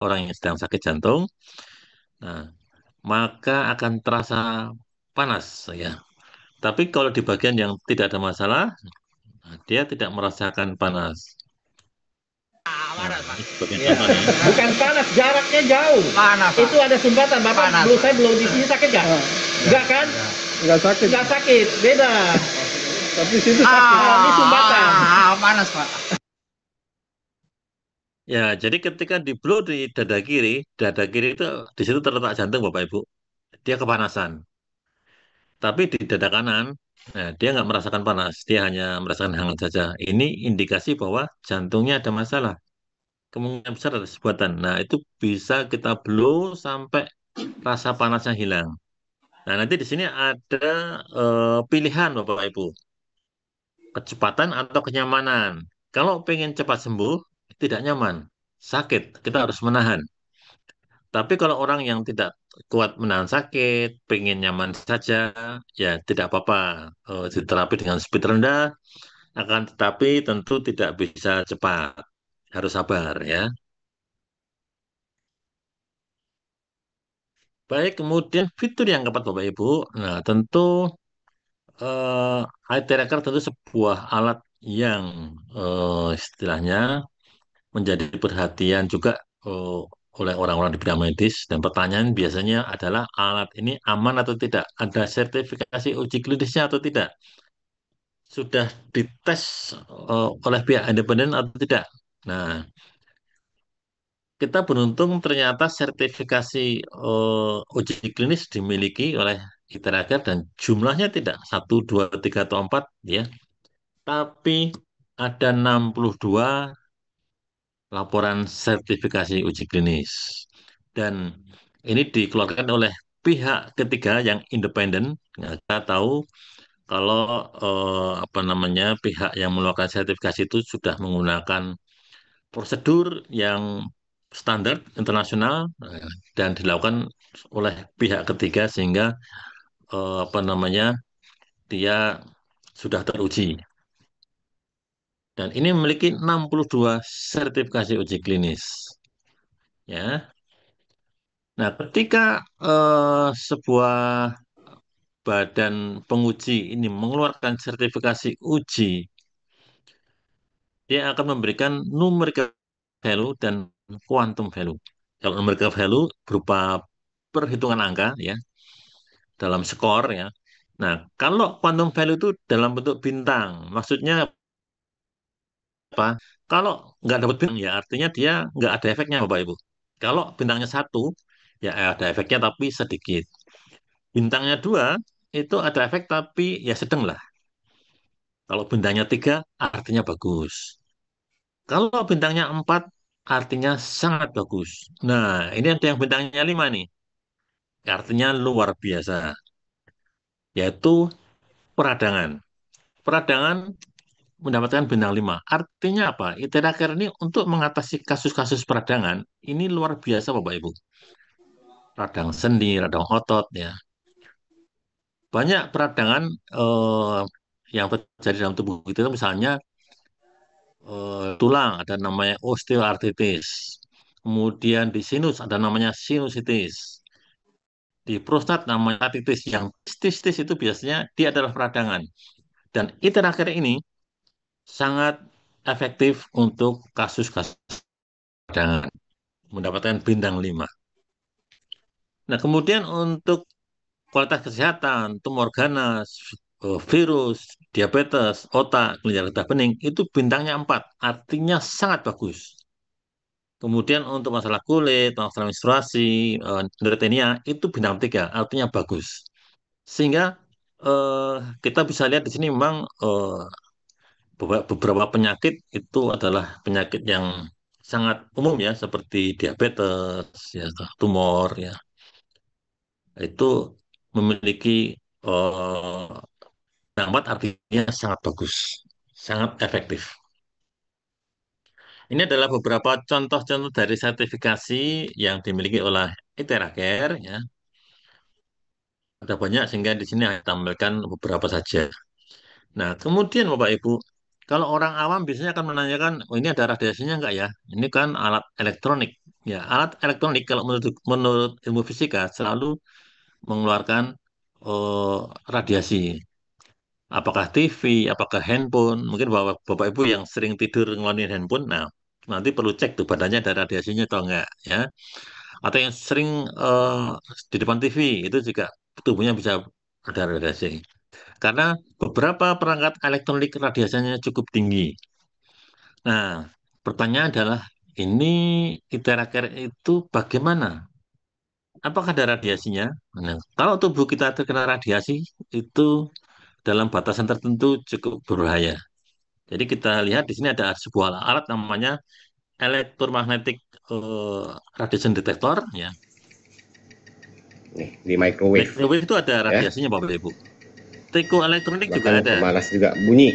orang yang sedang sakit jantung, nah, maka akan terasa panas ya. Tapi kalau di bagian yang tidak ada masalah, nah, dia tidak merasakan panas. Nah, ini sebagai Ya. contoh nih. Bukan panas, jaraknya jauh. Panas, Pak. Itu ada sumbatan. Bapak Panas, belum Pak. saya belum di sini sakit nggak? Nggak kan? Nggak sakit, Nggak sakit, beda. tapi situ sakit. Ini sumbatan. Panas, Pak. Ya, jadi ketika di blow di dada kiri itu di situ terletak jantung Bapak Ibu. Dia kepanasan. Tapi di dada kanan, nah, dia nggak merasakan panas. Dia hanya merasakan hangat saja. Ini indikasi bahwa jantungnya ada masalah. Kemungkinan besar ada sumbatan. Nah, itu bisa kita blow sampai rasa panasnya hilang. Nah, nanti di sini ada pilihan Bapak Ibu, kecepatan atau kenyamanan. Kalau pengen cepat sembuh, tidak nyaman, sakit, kita harus menahan. Tapi kalau orang yang tidak kuat menahan sakit, pengen nyaman saja, ya tidak apa-apa. Diterapi dengan speed rendah, akan tetapi tentu tidak bisa cepat. Harus sabar ya. Baik, kemudian fitur yang keempat Bapak Ibu. Nah, tentu eye tracker tentu sebuah alat yang istilahnya menjadi perhatian juga eh, oleh orang-orang di bidang medis. Dan pertanyaan biasanya adalah alat ini aman atau tidak? Ada sertifikasi uji klinisnya atau tidak? Sudah dites oleh pihak independen atau tidak? Nah, kita beruntung ternyata sertifikasi uji klinis dimiliki oleh Iteragar dan jumlahnya tidak satu, dua, tiga, atau empat ya, tapi ada 62 laporan sertifikasi uji klinis. Dan ini dikeluarkan oleh pihak ketiga yang independen. Nah, kita tahu kalau apa namanya pihak yang mengeluarkan sertifikasi itu sudah menggunakan prosedur yang standar internasional dan dilakukan oleh pihak ketiga sehingga apa namanya dia sudah teruji. Dan ini memiliki 62 sertifikasi uji klinis. Ya. Nah, ketika sebuah badan penguji ini mengeluarkan sertifikasi uji, dia akan memberikan numerical value dan quantum value. Kalau numerical value berupa perhitungan angka ya dalam skor ya. Nah, kalau quantum value itu dalam bentuk bintang, maksudnya apa? Kalau nggak dapat bintang ya artinya dia nggak ada efeknya Bapak Ibu. Kalau bintangnya satu ya ada efeknya tapi sedikit. Bintangnya dua itu ada efek tapi ya sedang lah. Kalau bintangnya tiga artinya bagus. Kalau bintangnya empat artinya sangat bagus. Nah, ini ada yang bintangnya lima nih. Artinya luar biasa. Yaitu peradangan. Peradangan mendapatkan bintang lima. Artinya apa? Iteraker ini untuk mengatasi kasus-kasus peradangan ini luar biasa Bapak Ibu. Radang sendi, radang otot ya. Banyak peradangan eh, yang terjadi dalam tubuh kita itu misalnya tulang ada namanya osteoartritis. Kemudian di sinus ada namanya sinusitis. Di prostat namanya titis. Yang tistis itu biasanya dia adalah peradangan. Dan itu terakhir ini sangat efektif untuk kasus-kasus peradangan. Mendapatkan bintang 5. Nah, kemudian untuk kualitas kesehatan, tumor ganas, virus, diabetes, otak, kelenjar getah bening, itu bintangnya 4. Artinya sangat bagus. Kemudian untuk masalah kulit, masalah menstruasi, neutropenia itu bintang 3, artinya bagus. Sehingga eh, kita bisa lihat di sini memang beberapa penyakit itu adalah penyakit yang sangat umum ya, seperti diabetes, ya, tumor, ya, itu memiliki eh, dampak artinya sangat bagus, sangat efektif. Ini adalah beberapa contoh-contoh dari sertifikasi yang dimiliki oleh Iteracare ya. Ada banyak sehingga di sini saya tampilkan beberapa saja. Nah, kemudian Bapak Ibu, kalau orang awam biasanya akan menanyakan, oh ini ada radiasinya enggak ya? Ini kan alat elektronik. Ya, alat elektronik kalau menurut ilmu fisika selalu mengeluarkan eh, radiasi. Apakah TV, apakah handphone? Mungkin Bapak Ibu yang sering tidur ngeluarin handphone, nah nanti perlu cek tuh badannya ada radiasinya atau enggak ya. Atau yang sering eh, di depan TV itu juga tubuhnya bisa ada radiasi. Karena beberapa perangkat elektronik radiasinya cukup tinggi. Nah, pertanyaan adalah ini interaker itu bagaimana? Apakah ada radiasinya? Nah, kalau tubuh kita terkena radiasi itu dalam batasan tertentu cukup berbahaya. Jadi kita lihat di sini ada sebuah alat namanya elektromagnetic eh, radiation detector ya. Nih, di microwave Microwave itu ada ya. radiasinya Bapak Ibu. Triko elektronik juga Bahkan ada. pemanas juga bunyi.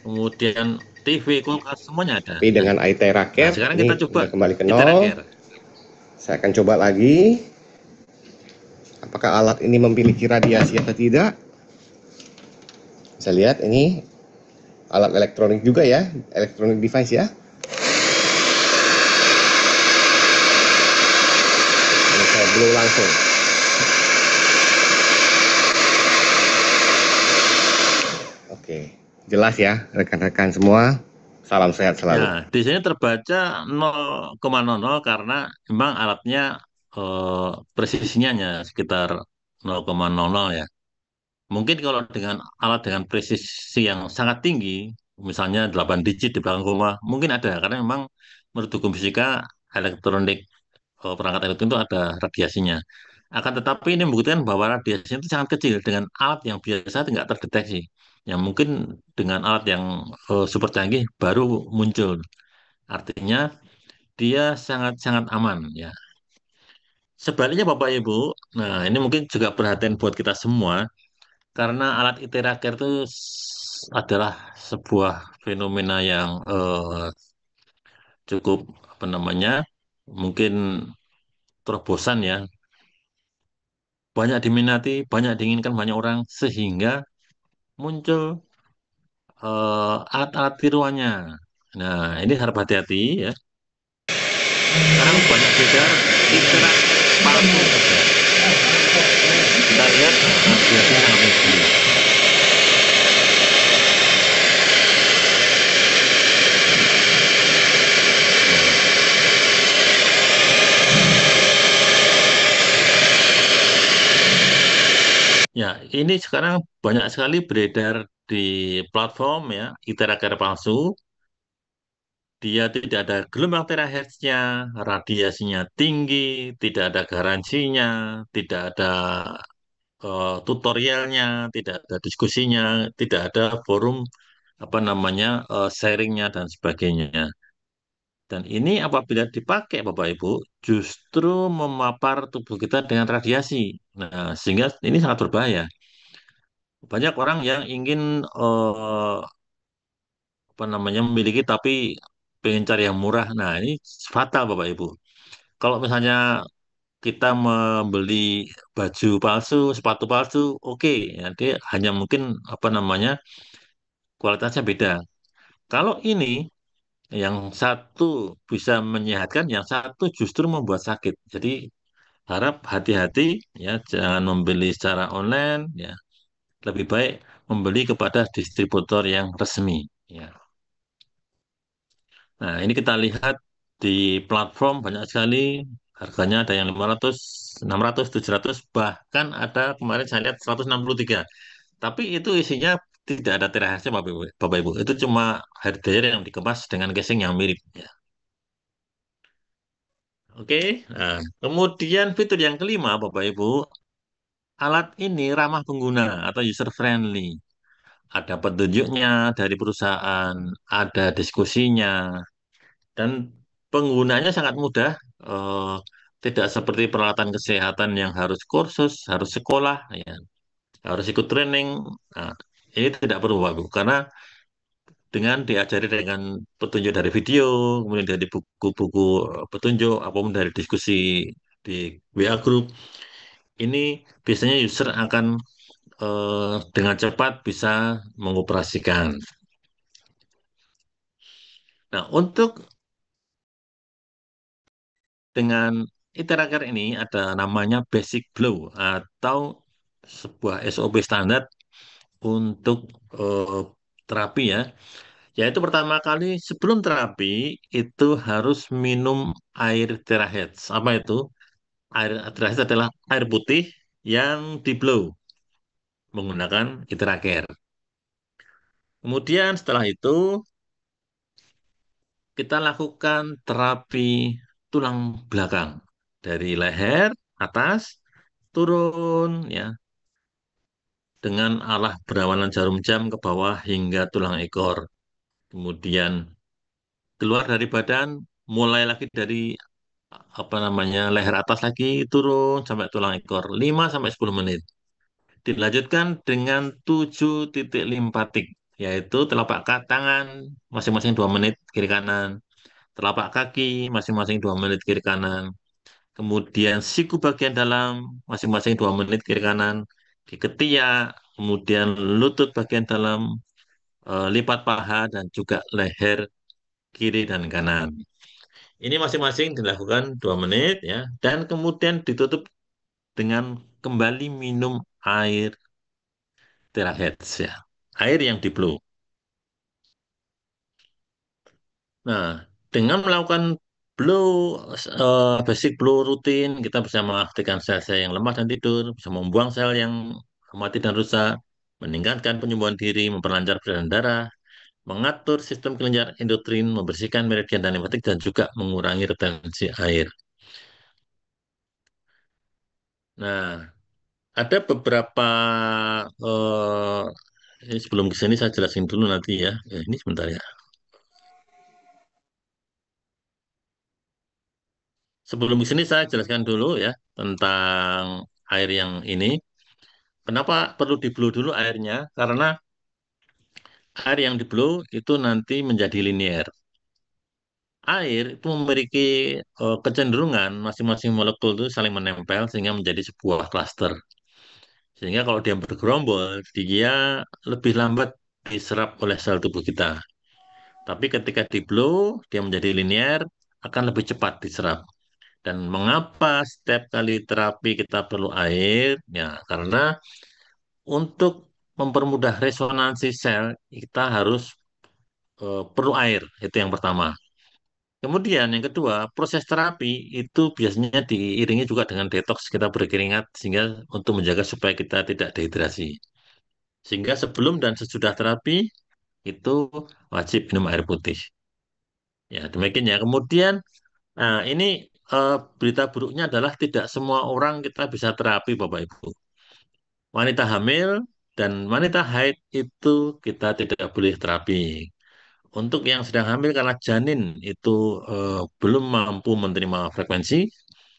Kemudian TV, kulkas semuanya ada Tapi ya. dengan ITERA Nah, Care sekarang ini kita coba udah kembali ke nol. interaker. Saya akan coba lagi. Apakah alat ini memiliki radiasi atau tidak? Bisa lihat ini alat elektronik juga ya, elektronik device ya. Ini saya blow langsung. Oke, jelas ya rekan-rekan semua. Salam sehat selalu. Ya, di sini terbaca 0,00 karena memang alatnya presisinya hanya sekitar 0,00 ya. Mungkin kalau dengan alat dengan presisi yang sangat tinggi, misalnya 8 digit di belakang koma, mungkin ada karena memang menurut hukum fisika elektronik perangkat elektronik itu ada radiasinya. Akan tetapi ini membuktikan bahwa radiasinya itu sangat kecil dengan alat yang biasa tidak terdeteksi. Yang mungkin dengan alat yang super canggih baru muncul. Artinya dia sangat-sangat aman ya. Sebaliknya Bapak Ibu, nah ini mungkin juga perhatian buat kita semua karena alat ITERACARE itu adalah sebuah fenomena yang cukup apa namanya mungkin terobosan ya, banyak diminati, banyak diinginkan banyak orang sehingga muncul alat-alat tiruannya. Nah ini harap hati-hati ya. Sekarang banyak beredar ITERACARE palsu ada. Kita lihat radiasinya sangat tinggi. Ya, ini sekarang banyak sekali beredar di platform ya, ITERACARE palsu. Dia tidak ada gelombang terahertznya, radiasinya tinggi, tidak ada garansinya, tidak ada tutorialnya, tidak ada diskusinya, tidak ada forum apa namanya sharingnya dan sebagainya. Dan ini apabila dipakai Bapak Ibu, justru memapar tubuh kita dengan radiasi. Nah, sehingga ini sangat berbahaya. Banyak orang yang ingin apa namanya memiliki tapi pengen cari yang murah. Nah, ini fatal Bapak Ibu. Kalau misalnya kita membeli baju palsu, sepatu palsu, oke, ya, dia hanya mungkin apa namanya kualitasnya beda. Kalau ini yang satu bisa menyehatkan, yang satu justru membuat sakit. Jadi harap hati-hati ya, jangan membeli secara online ya. Lebih baik membeli kepada distributor yang resmi ya. Nah, ini kita lihat di platform banyak sekali harganya ada yang 500, 600, 700, bahkan ada kemarin saya lihat 163. Tapi itu isinya tidak ada terakhirnya Bapak Ibu. Bapak Ibu. Itu cuma hardware yang dikemas dengan casing yang mirip ya. Oke. Nah, kemudian fitur yang kelima Bapak Ibu, alat ini ramah pengguna atau user friendly. Ada petunjuknya dari perusahaan, ada diskusinya, dan penggunanya sangat mudah. eh, Tidak seperti peralatan kesehatan yang harus kursus, harus sekolah, ya, harus ikut training. Nah, ini tidak perlu, Bapak Ibu, karena dengan diajari dengan petunjuk dari video, kemudian dari buku-buku petunjuk, apapun dari diskusi di WA Group, ini biasanya user akan dengan cepat bisa mengoperasikan. Nah, untuk dengan Iteracar ini ada namanya basic blow atau sebuah SOP standar untuk eh, terapi ya. Yaitu pertama kali sebelum terapi itu harus minum air teraheads. Apa itu? Air teraheads adalah air putih yang di blow menggunakan Iteracar. Kemudian setelah itu kita lakukan terapi tulang belakang dari leher atas turun ya dengan alah berawanan jarum jam ke bawah hingga tulang ekor. Kemudian keluar dari badan, mulai lagi dari apa namanya leher atas lagi turun sampai tulang ekor 5 sampai 10 menit. Dilanjutkan dengan 7 titik limpatik, yaitu telapak tangan masing-masing 2 menit kiri kanan, telapak kaki masing-masing 2 menit kiri kanan, kemudian siku bagian dalam masing-masing 2 menit kiri kanan, di ketiak, kemudian lutut bagian dalam, lipat paha, dan juga leher kiri dan kanan. Ini masing-masing dilakukan 2 menit ya, dan kemudian ditutup dengan kembali minum air teraheads ya, air yang di blue. Nah, dengan melakukan blue basic blue rutin, kita bisa mengaktifkan sel-sel yang lemah dan tidur, bisa membuang sel yang mati dan rusak, meningkatkan penyembuhan diri, memperlancar peredaran darah, mengatur sistem kelenjar endokrin, membersihkan meridian dan limfatik, dan juga mengurangi retensi air. Nah, ada beberapa ini sebelum ke sini saya jelasin dulu nanti ya. Ya, ini sebentar ya. Sebelum ke sini saya jelaskan dulu ya tentang air yang ini. Kenapa perlu di blue dulu airnya? Karena air yang di blue itu nanti menjadi linier. Air itu memiliki kecenderungan masing-masing molekul itu saling menempel sehingga menjadi sebuah klaster. Sehingga kalau dia bergerombol, dia lebih lambat diserap oleh sel tubuh kita. Tapi ketika di blow, dia menjadi linier, akan lebih cepat diserap. Dan mengapa setiap kali terapi kita perlu air? Ya, karena untuk mempermudah resonansi sel, kita harus perlu air. Itu yang pertama. Kemudian yang kedua, proses terapi itu biasanya diiringi juga dengan detox, kita berkeringat, sehingga untuk menjaga supaya kita tidak dehidrasi. Sehingga sebelum dan sesudah terapi, itu wajib minum air putih. Ya, demikian ya. Kemudian, nah ini berita buruknya adalah tidak semua orang kita bisa terapi, Bapak Ibu. Wanita hamil dan wanita haid itu kita tidak boleh terapi. Untuk yang sedang hamil karena janin itu belum mampu menerima frekuensi,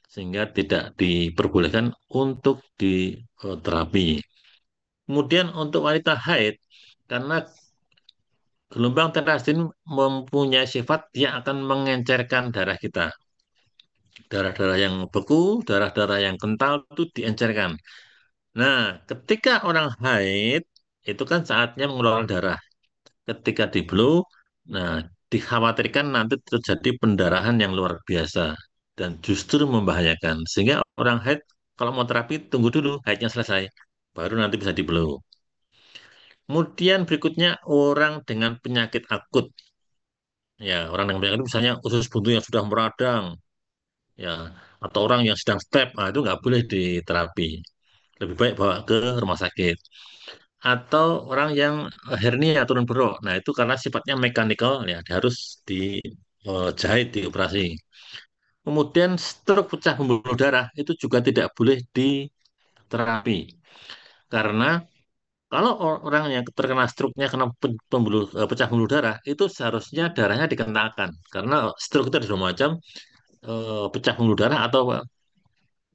sehingga tidak diperbolehkan untuk diterapi. Kemudian untuk wanita haid, karena gelombang terasin mempunyai sifat yang akan mengencerkan darah kita. Darah-darah yang beku, darah-darah yang kental itu diencerkan. Nah, ketika orang haid, itu kan saatnya mengeluarkan darah. Ketika di blow, nah, dikhawatirkan nanti terjadi pendarahan yang luar biasa dan justru membahayakan. Sehingga orang haid, kalau mau terapi, tunggu dulu haidnya selesai. Baru nanti bisa di blow. Kemudian berikutnya orang dengan penyakit akut. Ya, orang dengan penyakit itu misalnya usus buntu yang sudah meradang, ya, atau orang yang sedang step, nah, itu nggak boleh diterapi. Lebih baik bawa ke rumah sakit. Atau orang yang hernia turun berok, nah itu karena sifatnya mekanikal, ya, dia harus dijahit, dioperasi. Kemudian stroke pecah pembuluh darah itu juga tidak boleh diterapi. Karena kalau orang yang terkena stroke-nya kena pecah pembuluh darah, itu seharusnya darahnya dikentalkan. Karena stroke itu ada dua macam, pecah pembuluh darah atau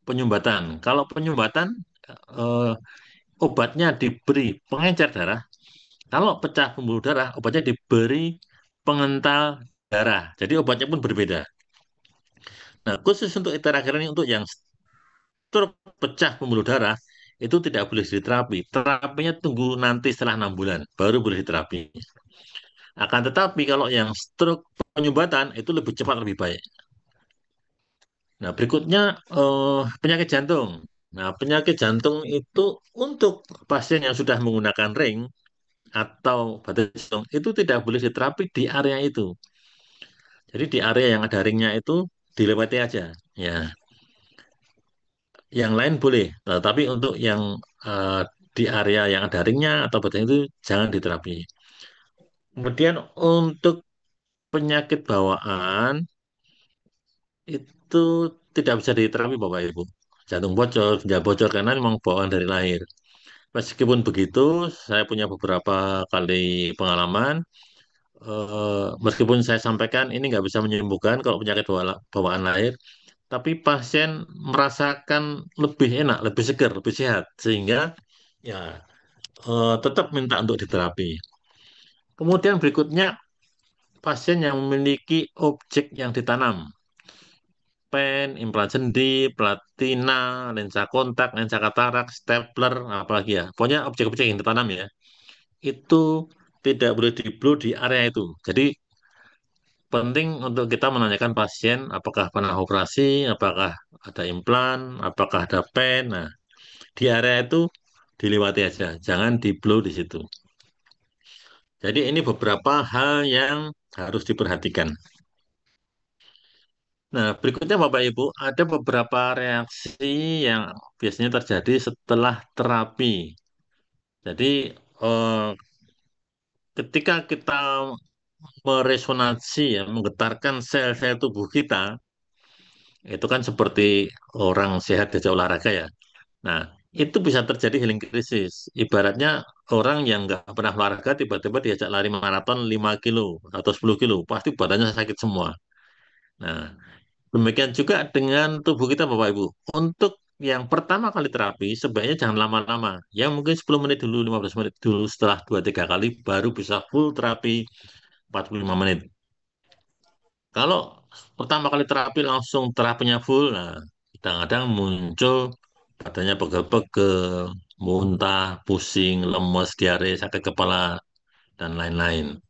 penyumbatan. Kalau penyumbatan, eh, obatnya diberi pengencer darah. Kalau pecah pembuluh darah, obatnya diberi pengental darah. Jadi obatnya pun berbeda. Nah, khusus untuk iteracar ini untuk yang stroke pecah pembuluh darah itu tidak boleh diterapi. Terapinya tunggu nanti setelah 6 bulan baru boleh diterapi. Akan tetapi kalau yang stroke penyumbatan itu lebih cepat lebih baik. Nah, berikutnya penyakit jantung. Nah, penyakit jantung itu untuk pasien yang sudah menggunakan ring atau batas jantung itu tidak boleh diterapi di area itu. Jadi di area yang ada ringnya itu dilewati aja. Ya, yang lain boleh. Nah, tapi untuk yang di area yang ada ringnya atau batas itu jangan diterapi. Kemudian untuk penyakit bawaan itu tidak bisa diterapi Bapak Ibu. Jantung bocor, ginjal bocor karena memang bawaan dari lahir. Meskipun begitu, saya punya beberapa kali pengalaman. Meskipun saya sampaikan ini nggak bisa menyembuhkan kalau penyakit bawaan lahir, tapi pasien merasakan lebih enak, lebih segar, lebih sehat, sehingga ya tetap minta untuk diterapi. Kemudian berikutnya pasien yang memiliki objek yang ditanam, pen, implan sendi, platina, lensa kontak, lensa katarak, stapler, apalagi ya. Pokoknya objek-objek yang ditanam ya. Itu tidak boleh di-blow di area itu. Jadi penting untuk kita menanyakan pasien apakah pernah operasi, apakah ada implan, apakah ada pen. Nah, di area itu dilewati aja, jangan di-blow di situ. Jadi ini beberapa hal yang harus diperhatikan. Nah, berikutnya Bapak Ibu, ada beberapa reaksi yang biasanya terjadi setelah terapi. Jadi, eh, ketika kita meresonansi ya, menggetarkan sel-sel tubuh kita, itu kan seperti orang sehat diajak olahraga ya. Nah, itu bisa terjadi healing crisis. Ibaratnya orang yang nggak pernah olahraga tiba-tiba diajak lari maraton 5 kilo atau 10 kilo, pasti badannya sakit semua. Nah, demikian juga dengan tubuh kita Bapak Ibu. Untuk yang pertama kali terapi, sebaiknya jangan lama-lama. Yang mungkin 10 menit dulu, 15 menit dulu, setelah 2-3 kali baru bisa full terapi 45 menit. Kalau pertama kali terapi langsung terapinya full, nah kadang-kadang muncul badannya pegel-pegel, muntah, pusing, lemes, diare, sakit kepala, dan lain-lain.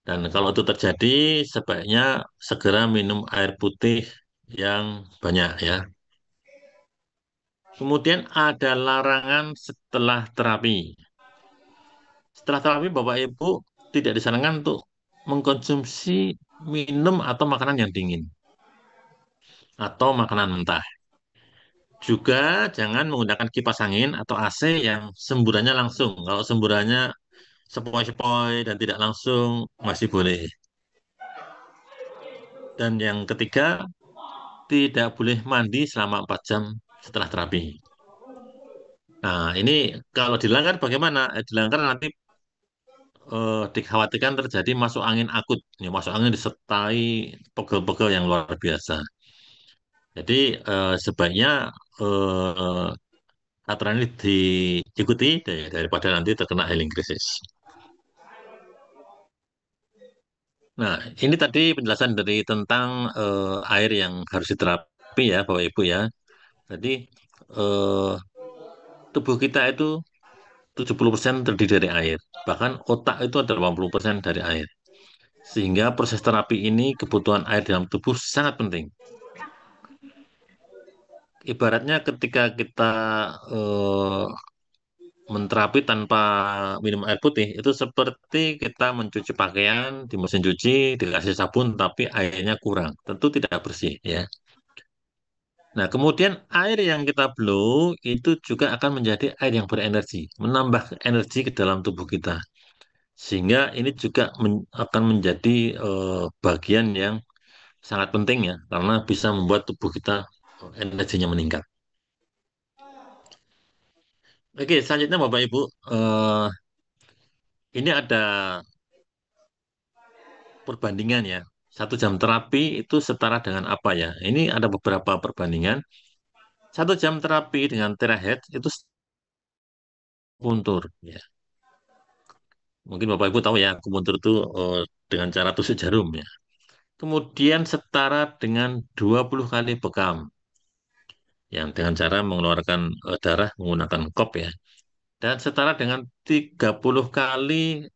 Dan kalau itu terjadi, sebaiknya segera minum air putih yang banyak ya. Kemudian ada larangan setelah terapi. Setelah terapi, Bapak Ibu tidak disarankan untuk mengkonsumsi minum atau makanan yang dingin atau makanan mentah. Juga jangan menggunakan kipas angin atau AC yang semburannya langsung. Kalau semburannya sepoi-sepoi dan tidak langsung masih boleh. Dan yang ketiga, tidak boleh mandi selama 4 jam setelah terapi. Nah, ini kalau dilanggar bagaimana? Dilanggar nanti dikhawatirkan terjadi masuk angin akut. Ya, masuk angin disertai pegel-pegel yang luar biasa. Jadi sebaiknya eh, aturan ini diikuti daripada nanti terkena healing crisis. Nah, ini tadi penjelasan dari tentang air yang harus diterapi ya, Bapak Ibu ya. Jadi eh, tubuh kita itu 70% terdiri dari air. Bahkan otak itu ada 80% dari air. Sehingga proses terapi ini kebutuhan air dalam tubuh sangat penting. Ibaratnya ketika kita eh, menterapi tanpa minum air putih, itu seperti kita mencuci pakaian di mesin cuci, dikasih sabun, tapi airnya kurang. Tentu tidak bersih ya. Nah, kemudian air yang kita blow itu juga akan menjadi air yang berenergi, menambah energi ke dalam tubuh kita. Sehingga ini juga akan menjadi bagian yang sangat penting ya, karena bisa membuat tubuh kita energinya meningkat. Oke, selanjutnya Bapak Ibu, eh, ini ada perbandingan ya. 1 jam terapi itu setara dengan apa ya? Ini ada beberapa perbandingan. 1 jam terapi dengan terahertz itu puntur ya. Mungkin Bapak Ibu tahu ya, akupuntur itu dengan cara tusuk jarum ya. Kemudian setara dengan 20 kali bekam, yang dengan cara mengeluarkan darah menggunakan kop ya. Dan setara dengan 30 kali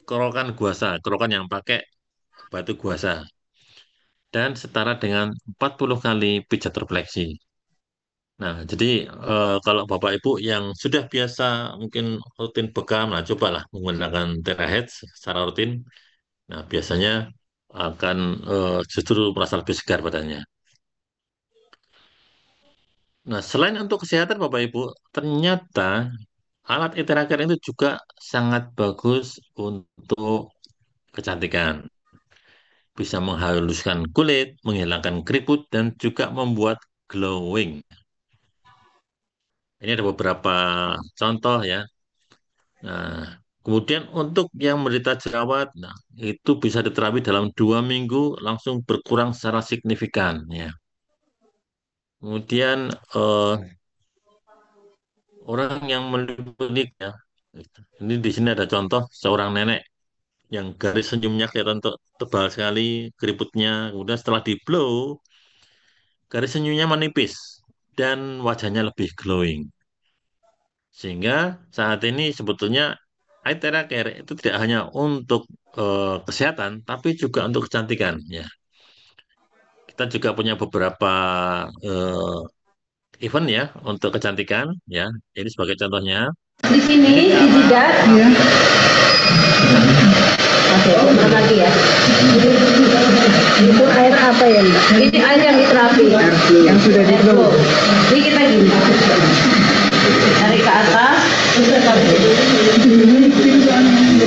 kerokan guasa, kerokan yang pakai batu guasa. dan setara dengan 40 kali pijat refleksi. Nah, jadi kalau Bapak Ibu yang sudah biasa mungkin rutin bekam, nah cobalah menggunakan terahead secara rutin. Nah, biasanya akan justru merasa lebih segar badannya. Nah, selain untuk kesehatan Bapak Ibu, ternyata alat e-teraker itu juga sangat bagus untuk kecantikan. Bisa menghaluskan kulit, menghilangkan keriput, dan juga membuat glowing. Ini ada beberapa contoh ya. Nah, kemudian untuk yang menderita jerawat, nah, itu bisa diterapi dalam 2 minggu langsung berkurang secara signifikan ya. Kemudian orang yang melilit ya, ini di sini ada contoh seorang nenek yang garis senyumnya kelihatan tebal sekali, keriputnya, kemudian setelah di blow, garis senyumnya menipis dan wajahnya lebih glowing. Sehingga saat ini sebetulnya eye care itu tidak hanya untuk kesehatan, tapi juga untuk kecantikan. Ya, kita juga punya beberapa eh, event ya untuk kecantikan. Ya, ini sebagai contohnya. Di sini Ini di cara jidat. Iya. Oke, ulang lagi ya. Itu air apa ya, Mbak? Ini air yang diterapi. Yang sudah di blow. Ini kita gini. Tarik ke atas.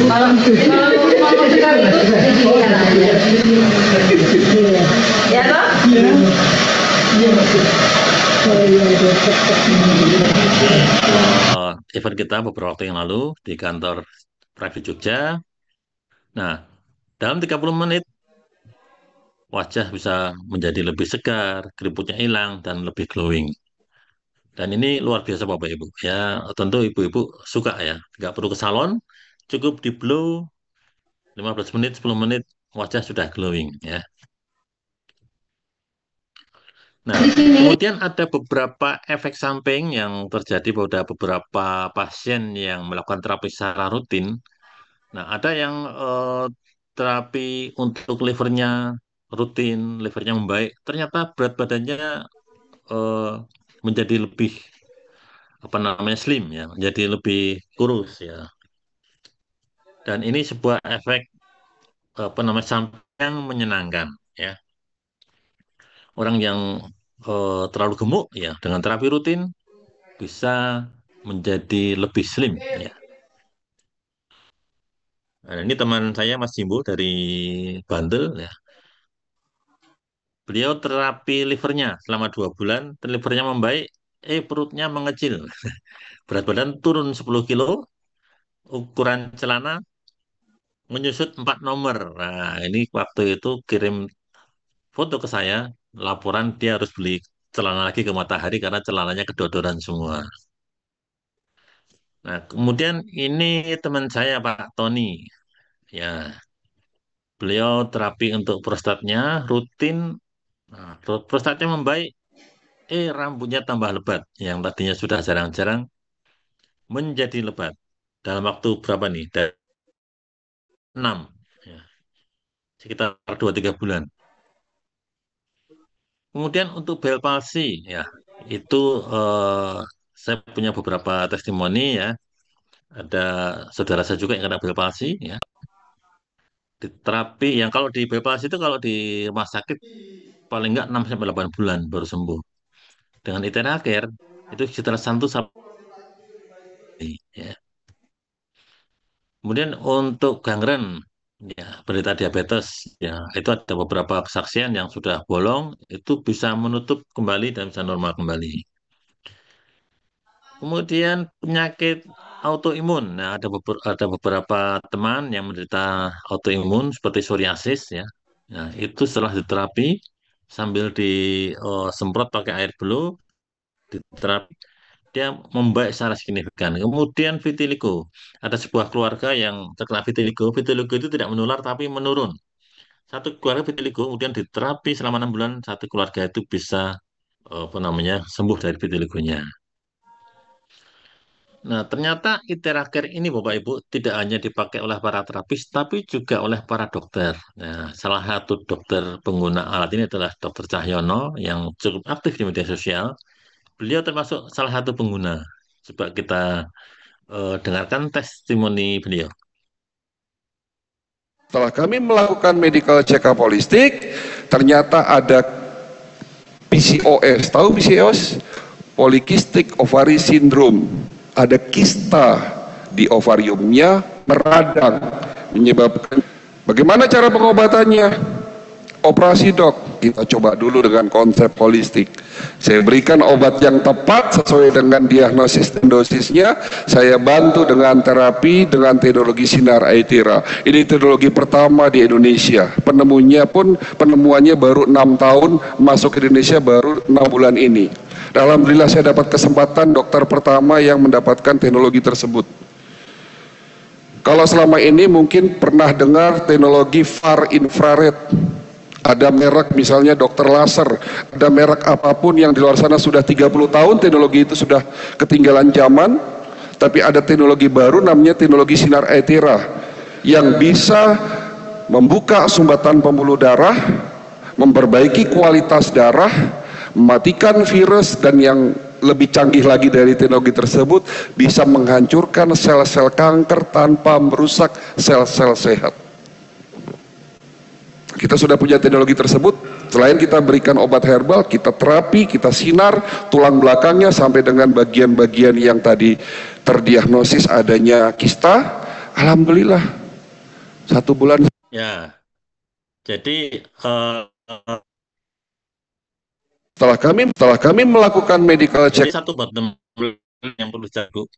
Kalau mau sekali itu seperti gini ya. Ya toh? event kita beberapa waktu yang lalu di kantor Private Jogja. Nah, dalam 30 menit wajah bisa menjadi lebih segar, keriputnya hilang, dan lebih glowing. Dan ini luar biasa Bapak Ibu. Ya, tentu ibu-ibu suka ya. Nggak perlu ke salon, cukup di blow 15 menit, 10 menit, wajah sudah glowing ya. Nah, Di sini kemudian ada beberapa efek samping yang terjadi pada beberapa pasien yang melakukan terapi secara rutin. Nah, ada yang terapi untuk livernya rutin, livernya membaik. Ternyata berat badannya eh, menjadi lebih apa namanya slim ya, menjadi lebih kurus ya. Dan ini sebuah efek apa namanya samping yang menyenangkan ya. Orang yang terlalu gemuk ya dengan terapi rutin bisa menjadi lebih slim ya. Nah, ini teman saya Mas Jimbo dari Bantul ya. Beliau terapi livernya selama 2 bulan, livernya membaik, perutnya mengecil. Berat badan turun 10 kilo, ukuran celana menyusut 4 nomor. Nah, ini waktu itu kirim foto ke saya, laporan dia harus beli celana lagi ke Matahari karena celananya kedodoran semua. Nah, kemudian ini teman saya Pak Tony. Ya, beliau terapi untuk prostatnya rutin. Nah, prostatnya membaik, rambutnya tambah lebat. Yang tadinya sudah jarang-jarang menjadi lebat. Dalam waktu berapa nih? Dari 6, ya, sekitar 2-3 bulan. Kemudian untuk bel palsi, ya, itu saya punya beberapa testimoni ya. Ada saudara saya juga yang kena bel palsi, ya. Di terapi yang kalau di bel palsi itu kalau di rumah sakit paling enggak 6-8 bulan baru sembuh. Dengan Itenaker itu sekitar 1 sampai ya. Kemudian untuk gangren, ya, penderita diabetes, ya, itu ada beberapa kesaksian yang sudah bolong, itu bisa menutup kembali dan bisa normal kembali. Kemudian penyakit autoimun, nah ada beberapa teman yang menderita autoimun seperti psoriasis, ya, nah itu setelah diterapi sambil disemprot pakai air blue, diterapi dia membaik secara signifikan. Kemudian vitiligo. Ada sebuah keluarga yang terkena vitiligo. Vitiligo itu tidak menular tapi menurun. Satu keluarga vitiligo kemudian diterapi selama 6 bulan, satu keluarga itu bisa apa namanya sembuh dari vitiligonya. Nah, ternyata Iteraker ini Bapak Ibu tidak hanya dipakai oleh para terapis, tapi juga oleh para dokter. Nah, salah satu dokter pengguna alat ini adalah Dokter Cahyono yang cukup aktif di media sosial. Beliau termasuk salah satu pengguna. Coba kita dengarkan testimoni beliau. Setelah kami melakukan medical check up holistik, ternyata ada PCOS. Tahu PCOS? Polycystic Ovary Syndrome. Ada kista di ovariumnya meradang, menyebabkan. Bagaimana cara pengobatannya? Operasi dok, kita coba dulu dengan konsep holistik. Saya berikan obat yang tepat sesuai dengan diagnosis dan dosisnya. Saya bantu dengan terapi dengan teknologi sinar Aethera. Ini teknologi pertama di Indonesia. Penemuannya baru 6 tahun, masuk ke Indonesia baru 6 bulan ini. Alhamdulillah saya dapat kesempatan dokter pertama yang mendapatkan teknologi tersebut. Kalau selama ini mungkin pernah dengar teknologi far infrared. Ada merek misalnya dokter laser, ada merek apapun yang di luar sana sudah 30 tahun teknologi itu sudah ketinggalan zaman, tapi ada teknologi baru namanya teknologi sinar Aethera yang bisa membuka sumbatan pembuluh darah, memperbaiki kualitas darah, mematikan virus, dan yang lebih canggih lagi dari teknologi tersebut bisa menghancurkan sel-sel kanker tanpa merusak sel-sel sehat. Kita sudah punya teknologi tersebut. Selain kita berikan obat herbal, kita terapi, kita sinar tulang belakangnya sampai dengan bagian-bagian yang tadi terdiagnosis adanya kista. Alhamdulillah 1 bulan. Ya, jadi Setelah kami melakukan medical check. jadi satu bottom yang perlu jago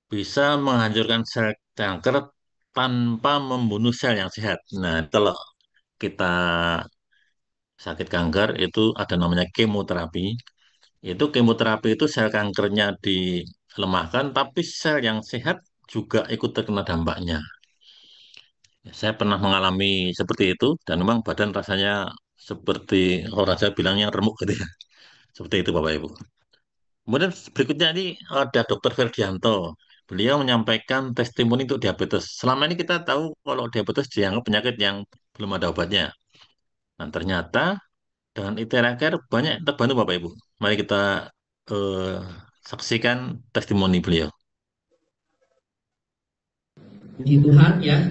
bisa menghancurkan sel kanker tanpa membunuh sel yang sehat. Nah, kalau kita sakit kanker itu ada namanya kemoterapi. Itu kemoterapi itu sel kankernya dilemahkan, tapi sel yang sehat juga ikut terkena dampaknya. Ya, saya pernah mengalami seperti itu dan memang badan rasanya seperti orang saya bilangnya remuk gitu ya. Seperti itu Bapak Ibu. Kemudian berikutnya ini ada Dokter Ferdianto. Beliau menyampaikan testimoni untuk diabetes. Selama ini kita tahu kalau diabetes dianggap penyakit yang belum ada obatnya. Nah, ternyata dengan Iteraker banyak yang terbantu Bapak Ibu. Mari kita eh, saksikan testimoni beliau. Puji Tuhan ya,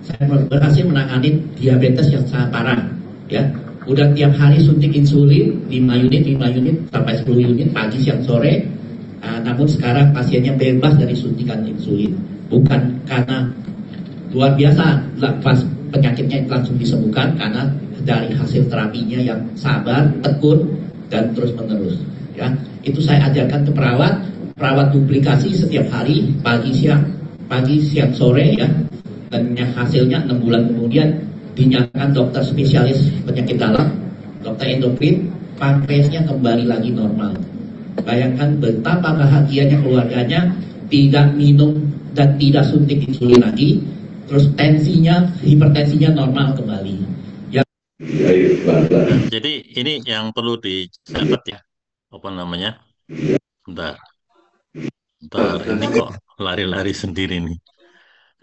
saya berhasil menangani diabetes yang sangat parah ya. Udah tiap hari suntik insulin 5 unit, 5 unit sampai 10 unit pagi siang sore. Namun sekarang pasiennya bebas dari suntikan insulin. Bukan karena luar biasa pas penyakitnya langsung disembuhkan, karena dari hasil terapinya yang sabar, tekun, dan terus menerus ya. Itu saya ajarkan ke perawat duplikasi setiap hari pagi siang sore ya, dan yang hasilnya 6 bulan kemudian dinyatakan dokter spesialis penyakit dalam, dokter endokrin, pankreasnya kembali lagi normal. Bayangkan betapa bahagianya keluarganya, tidak minum dan tidak suntik insulin lagi, terus hipertensinya normal kembali ya. Jadi ini yang perlu dicatat ya, apa namanya? Bentar, bentar, ini kok lari-lari sendiri nih.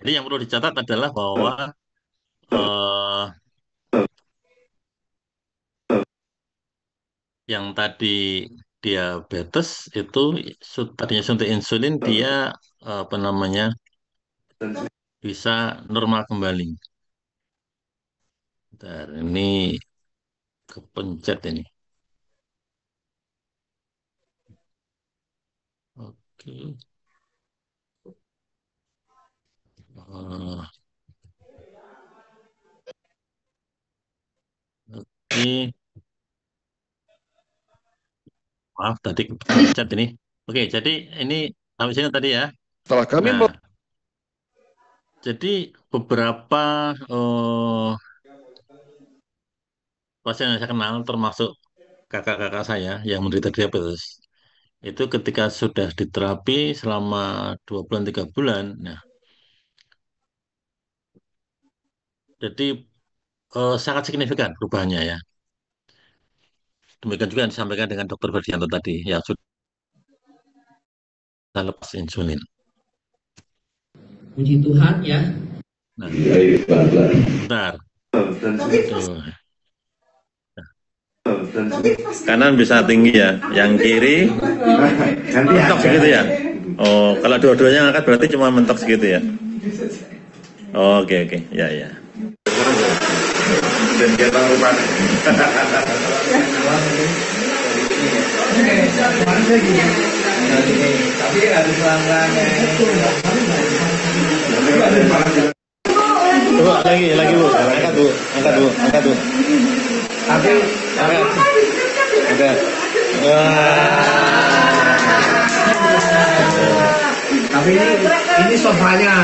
Jadi yang perlu dicatat adalah bahwa eh, yang tadi diabetes itu tadinya suntik insulin dia apa namanya bisa normal kembali. Bentar, ini kepencet ini. Oke. Eh, oke. Maaf tadi kepencet ini. Oke, jadi ini sampai sini tadi ya. Setelah kami Nah, jadi beberapa pasien yang saya kenal termasuk kakak-kakak saya yang menderita diabetes itu ketika sudah diterapi selama 2 bulan 3 bulan, nah jadi sangat signifikan perubahannya ya. Demikian juga yang disampaikan dengan Dokter Ferdianto tadi, ya sudah lepas insulin. Puji Tuhan ya. Nah, bentar. Kanan bisa tinggi ya, yang kiri mentok segitu ya. Oh, kalau dua-duanya ngangkat berarti cuma mentok segitu ya. Oh, oke, ya. Dan kita rupanya. Tapi harus pelan-pelan. Coba lagi Bu, angkat Bu. Tapi angkat. Tapi ini sofanya.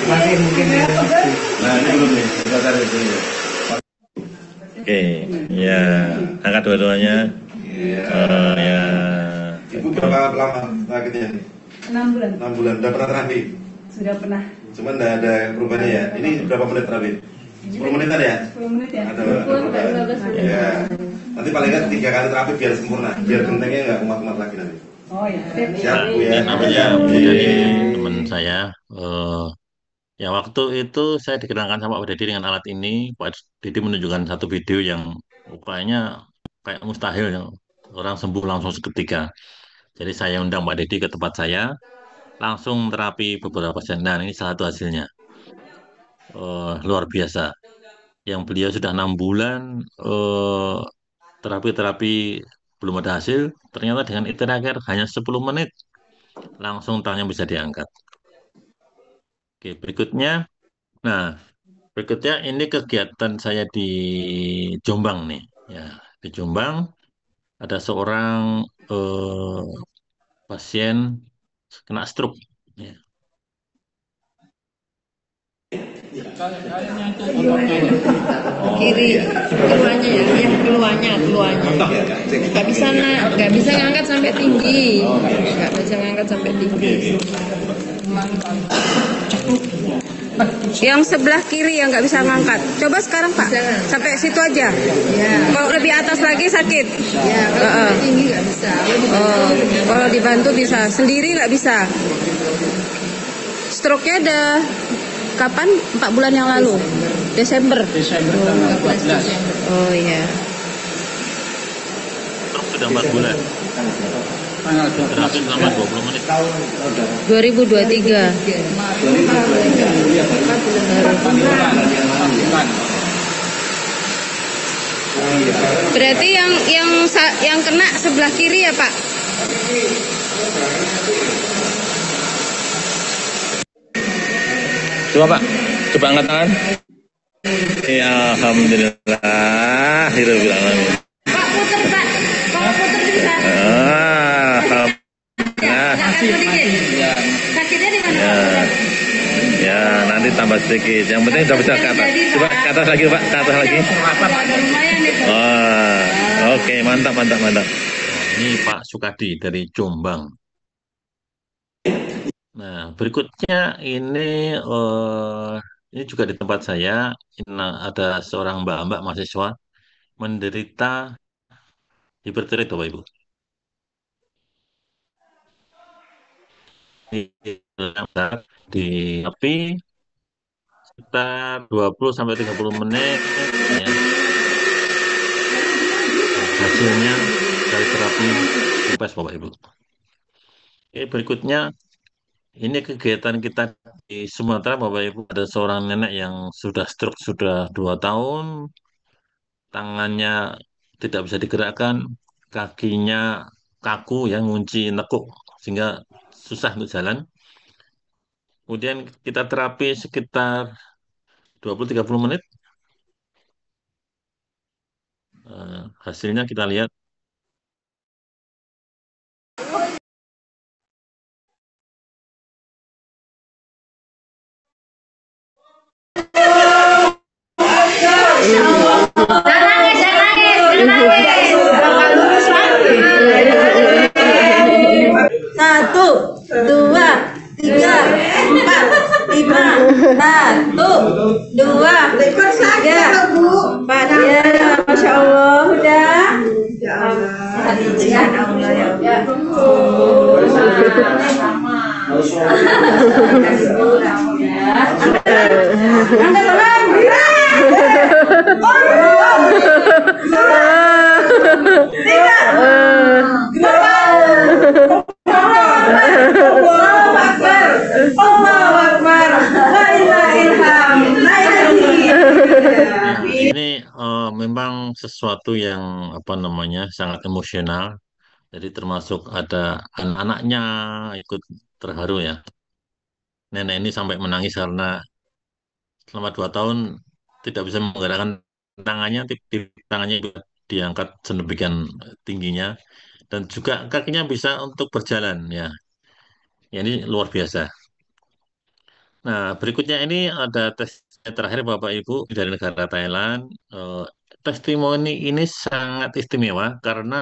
Masih mungkin ya. Nah, ini belum nih. Kita tarik dulu. Oke, ya, angkat dua-duanya. Ya. Ibu berapa lama sakitnya? 6 bulan. 6 bulan. Udah pernah terapi? Sudah pernah. Cuman enggak ada perubahannya ya. Ini berapa menit terapi? 10 menitan ya? 10 menit ya. Ada 15 menit. ya. Nanti paling nggak 3 kali terapi biar sempurna, biar gentengnya nggak kumat-kumat lagi nanti. Oh ya. Siap Bu ya. Namanya dari teman saya. Ya waktu itu saya dikenalkan sama Pak Deddy dengan alat ini. Pak Deddy menunjukkan satu video yang rupanya kayak mustahil, yang orang sembuh langsung seketika. Jadi saya undang Pak Deddy ke tempat saya, langsung terapi beberapa pasien. Nah, ini salah satu hasilnya. Luar biasa. Yang beliau sudah 6 bulan terapi belum ada hasil. Ternyata dengan Iteraker hanya 10 menit langsung tangannya bisa diangkat. Oke, berikutnya. Nah, berikutnya ini kegiatan saya di Jombang nih. Ya, di Jombang ada seorang pasien kena stroke. Ya. Kiri, keluarnya ya, yang keluarnya. Nggak bisa ngangkat sampai tinggi. Yang sebelah kiri yang nggak bisa ngangkat. Coba sekarang Pak, sampai situ aja. Ya. Kalau lebih atas lagi sakit. Ya, kalau tinggi nggak bisa. Kalau dibantu bisa, sendiri nggak bisa. Stroke-nya ada kapan? 4 bulan yang lalu. Desember. Desember 14. Oh iya. Stroke sudah 4 bulan. Terapi selama 20 menit. 2023. Berarti yang kena sebelah kiri ya Pak? Coba Pak, coba angkat tangan. Ya, alhamdulillah. Pak puter Pak, kalau puter bisa. Sakitnya di mana? Ya, nanti tambah sedikit. Yang penting sudah bisa ke atas. Coba ke atas lagi Pak, ke atas lagi. Oke, mantap. Ini Pak Sukadi dari Jombang. Nah, berikutnya ini juga di tempat saya. Ada seorang mbak mahasiswa menderita hipertiroid Bapak Ibu. Di api sekitar 20 sampai 30 menit ya. Hasilnya dari terapi UPS Bapak Ibu. Oke, berikutnya ini kegiatan kita di Sumatera Bapak Ibu. Ada seorang nenek yang sudah stroke sudah 2 tahun, tangannya tidak bisa digerakkan, kakinya kaku ya, ngunci nekuk sehingga susah untuk jalan. Kemudian kita terapi sekitar 20-30 menit. Hasilnya kita lihat. Satu, dua, tiga, empat, lima. Satu, dua, tiga, empat. Ya, Masya Allah, udah. Ini memang sesuatu yang apa namanya sangat emosional. Jadi termasuk ada anak-anaknya ikut terharu ya. Nenek ini sampai menangis karena selama 2 tahun tidak bisa menggerakkan tangannya, tangannya juga diangkat sedemikian tingginya, dan juga kakinya bisa untuk berjalan ya. Ya ini luar biasa. Nah, berikutnya ini ada tes terakhir Bapak Ibu dari negara Thailand. Testimoni ini sangat istimewa karena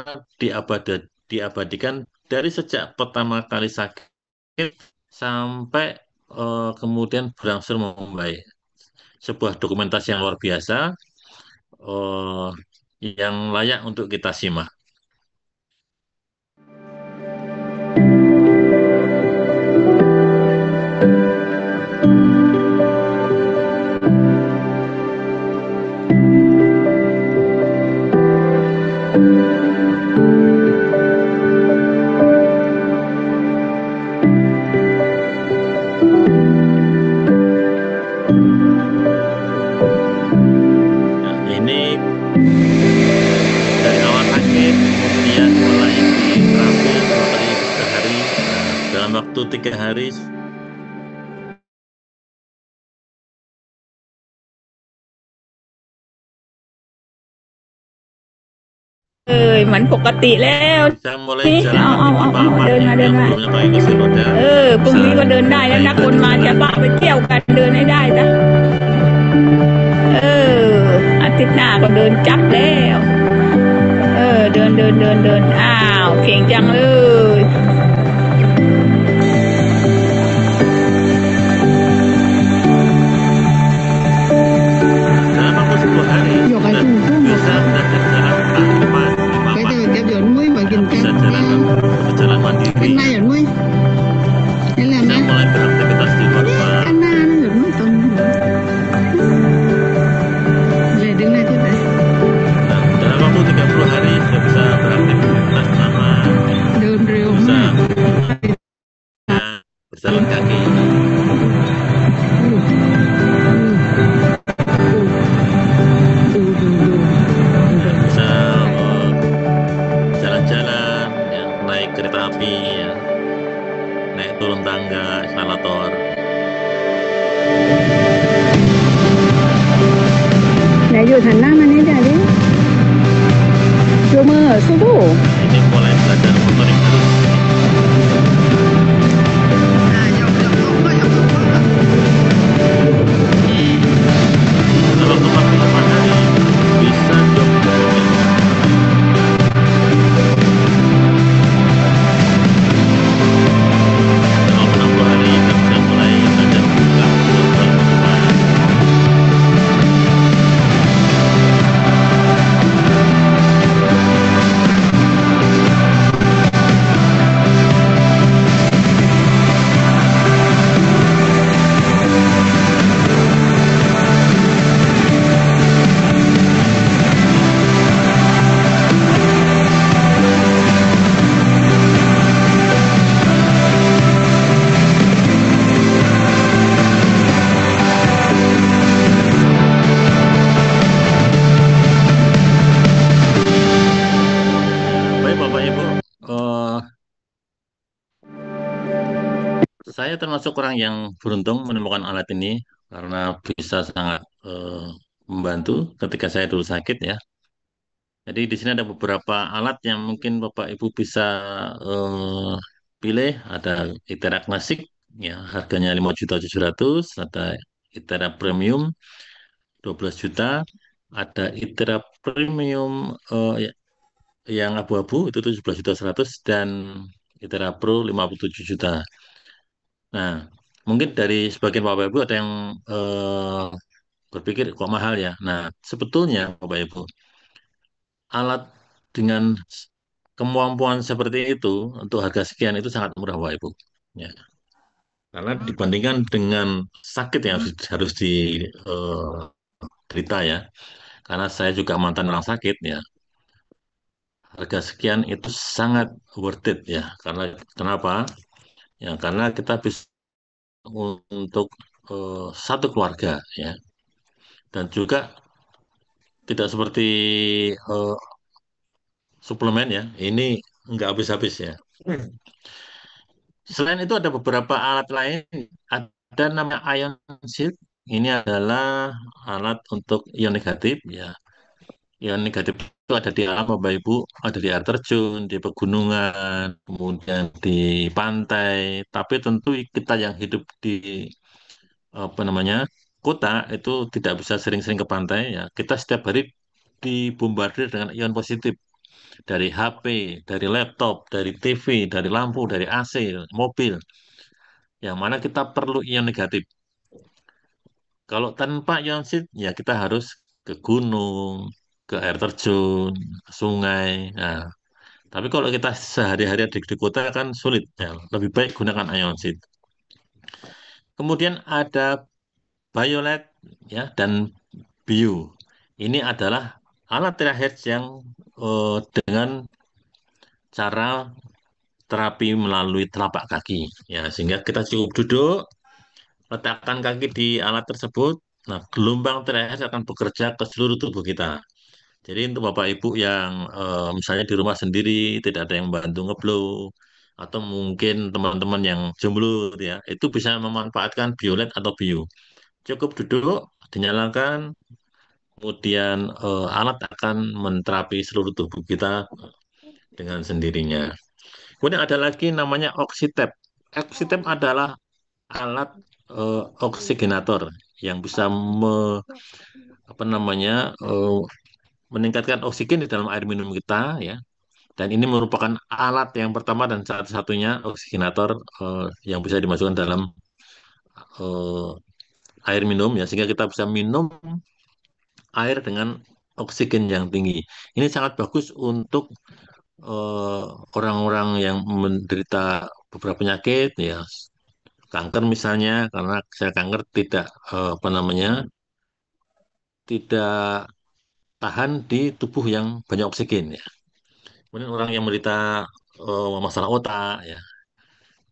diabadikan dari sejak pertama kali sakit sampai kemudian berangsur membaik. Sebuah dokumentasi yang luar biasa eh, yang layak untuk kita simak. Nah, ini dari awal sakit, kemudian mulai diterapi mulai sehari. Nah, dalam waktu 3 hariเหมือนปกติแล้ว bisa mulai นี่ jalan เอา kaki เอาเอา bapak เดินมา yang เดินมา sebelumnya pakai kursi roda พรุ่ง bisa นี้ก็เดินได้แล้วนัก naik บุญ ke มาจะ jalan บ้าไปเที่ยวกันเดินให้ได้จ้ะเอออาทิตย์หน้าก็เดินจับแล้วเดินเดินเดินเดินอ้าวเก่งจังเลย dalam waktu 10 hari sudah bisa belajar jalan kaki lima Cái empat giờ chụp mũi mà kinh bisa jalan berjalan mandiri Cái này ở mũi Cái làm bisa á mulai beraktivitas di luar rumah. Cái na nó ở mũi tông Về đứng này tiếp đấy Nah, dalam waktu 30 hari sudah bisa beraktivitas sama Đơn rêu bisa mà berjalan kaki. Bisa jalan-jalan, ya, naik kereta api, ya, naik turun tangga, eskalator. Nãy giờ thành ra mà nãy giờ đi Chưa mơ ở số bộ Ini mulai belajar motorik halus. Dalam waktu 45 hari bisa jogging. Dalam 60 hari kita bisa mulai belajar buka botol minuman. Baik Bapak Ibu, saya termasuk orang yang beruntung menemukan alat ini karena bisa sangat membantu ketika saya dulu sakit ya. Jadi di sini ada beberapa alat yang mungkin Bapak Ibu bisa eh, pilih. Ada ITERA Classic, ya harganya 5.700.000. Ada ITERA Premium 12 juta. Ada ITERA Premium yang abu-abu itu 17.100.000 dan ITERA Pro 57 juta. Nah, mungkin dari sebagian Bapak Ibu ada yang berpikir kok mahal ya. Nah, sebetulnya Bapak Ibu, alat dengan kemampuan seperti itu untuk harga sekian itu sangat murah Bapak Ibu. Ya. Karena dibandingkan dengan sakit yang harus diderita ya, karena saya juga mantan orang sakit ya, harga sekian itu sangat worth it ya. Karena kenapa? Ya karena kita bisa untuk satu keluarga ya, dan juga tidak seperti eh, suplemen ya. Ini nggak habis-habis ya. Selain itu ada beberapa alat lain. Ada namanya ion shield. Ini adalah alat untuk ion negatif ya. Ion negatif itu ada di alam Bapak Ibu, ada di air terjun, di pegunungan, kemudian di pantai. Tapi tentu kita yang hidup di apa namanya kota itu tidak bisa sering-sering ke pantai ya. Kita setiap hari dibombardir dengan ion positif dari HP, dari laptop, dari TV, dari lampu, dari AC, mobil. Yang mana kita perlu ion negatif. Kalau tanpa ion sheet, ya kita harus ke gunung, ke air terjun, ke sungai. Nah, tapi kalau kita sehari-hari di kota kan sulit. Ya. Lebih baik gunakan ion sheet. Kemudian ada violet ya dan bio. Ini adalah alat terakhir yang dengan cara terapi melalui telapak kaki. Ya, sehingga kita cukup duduk, letakkan kaki di alat tersebut. Nah, gelombang terakhir akan bekerja ke seluruh tubuh kita. Jadi untuk Bapak Ibu yang misalnya di rumah sendiri tidak ada yang bantu ngeblow atau mungkin teman-teman yang jomblo gitu ya, itu bisa memanfaatkan Biolet atau Bio. Cukup duduk, dinyalakan, kemudian alat akan menterapi seluruh tubuh kita dengan sendirinya. Kemudian ada lagi namanya Oxytap. Oxytap adalah alat oksigenator yang bisa apa namanya meningkatkan oksigen di dalam air minum kita ya. Dan ini merupakan alat yang pertama dan satu-satunya oksigenator yang bisa dimasukkan dalam eh, air minum ya sehingga kita bisa minum air dengan oksigen yang tinggi. Ini sangat bagus untuk eh, orang-orang yang menderita beberapa penyakit ya, kanker misalnya karena sel kanker tidak apa namanya tidak tahan di tubuh yang banyak oksigen ya. Kemudian orang yang menderita masalah otak ya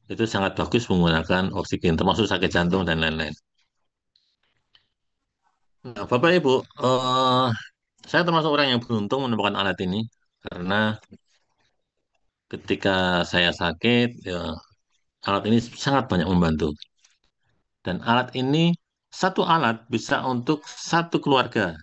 itu sangat bagus menggunakan oksigen termasuk sakit jantung dan lain-lain. Nah, Bapak Ibu, saya termasuk orang yang beruntung menemukan alat ini karena ketika saya sakit ya alat ini sangat banyak membantu. Dan alat ini satu alat bisa untuk satu keluarga.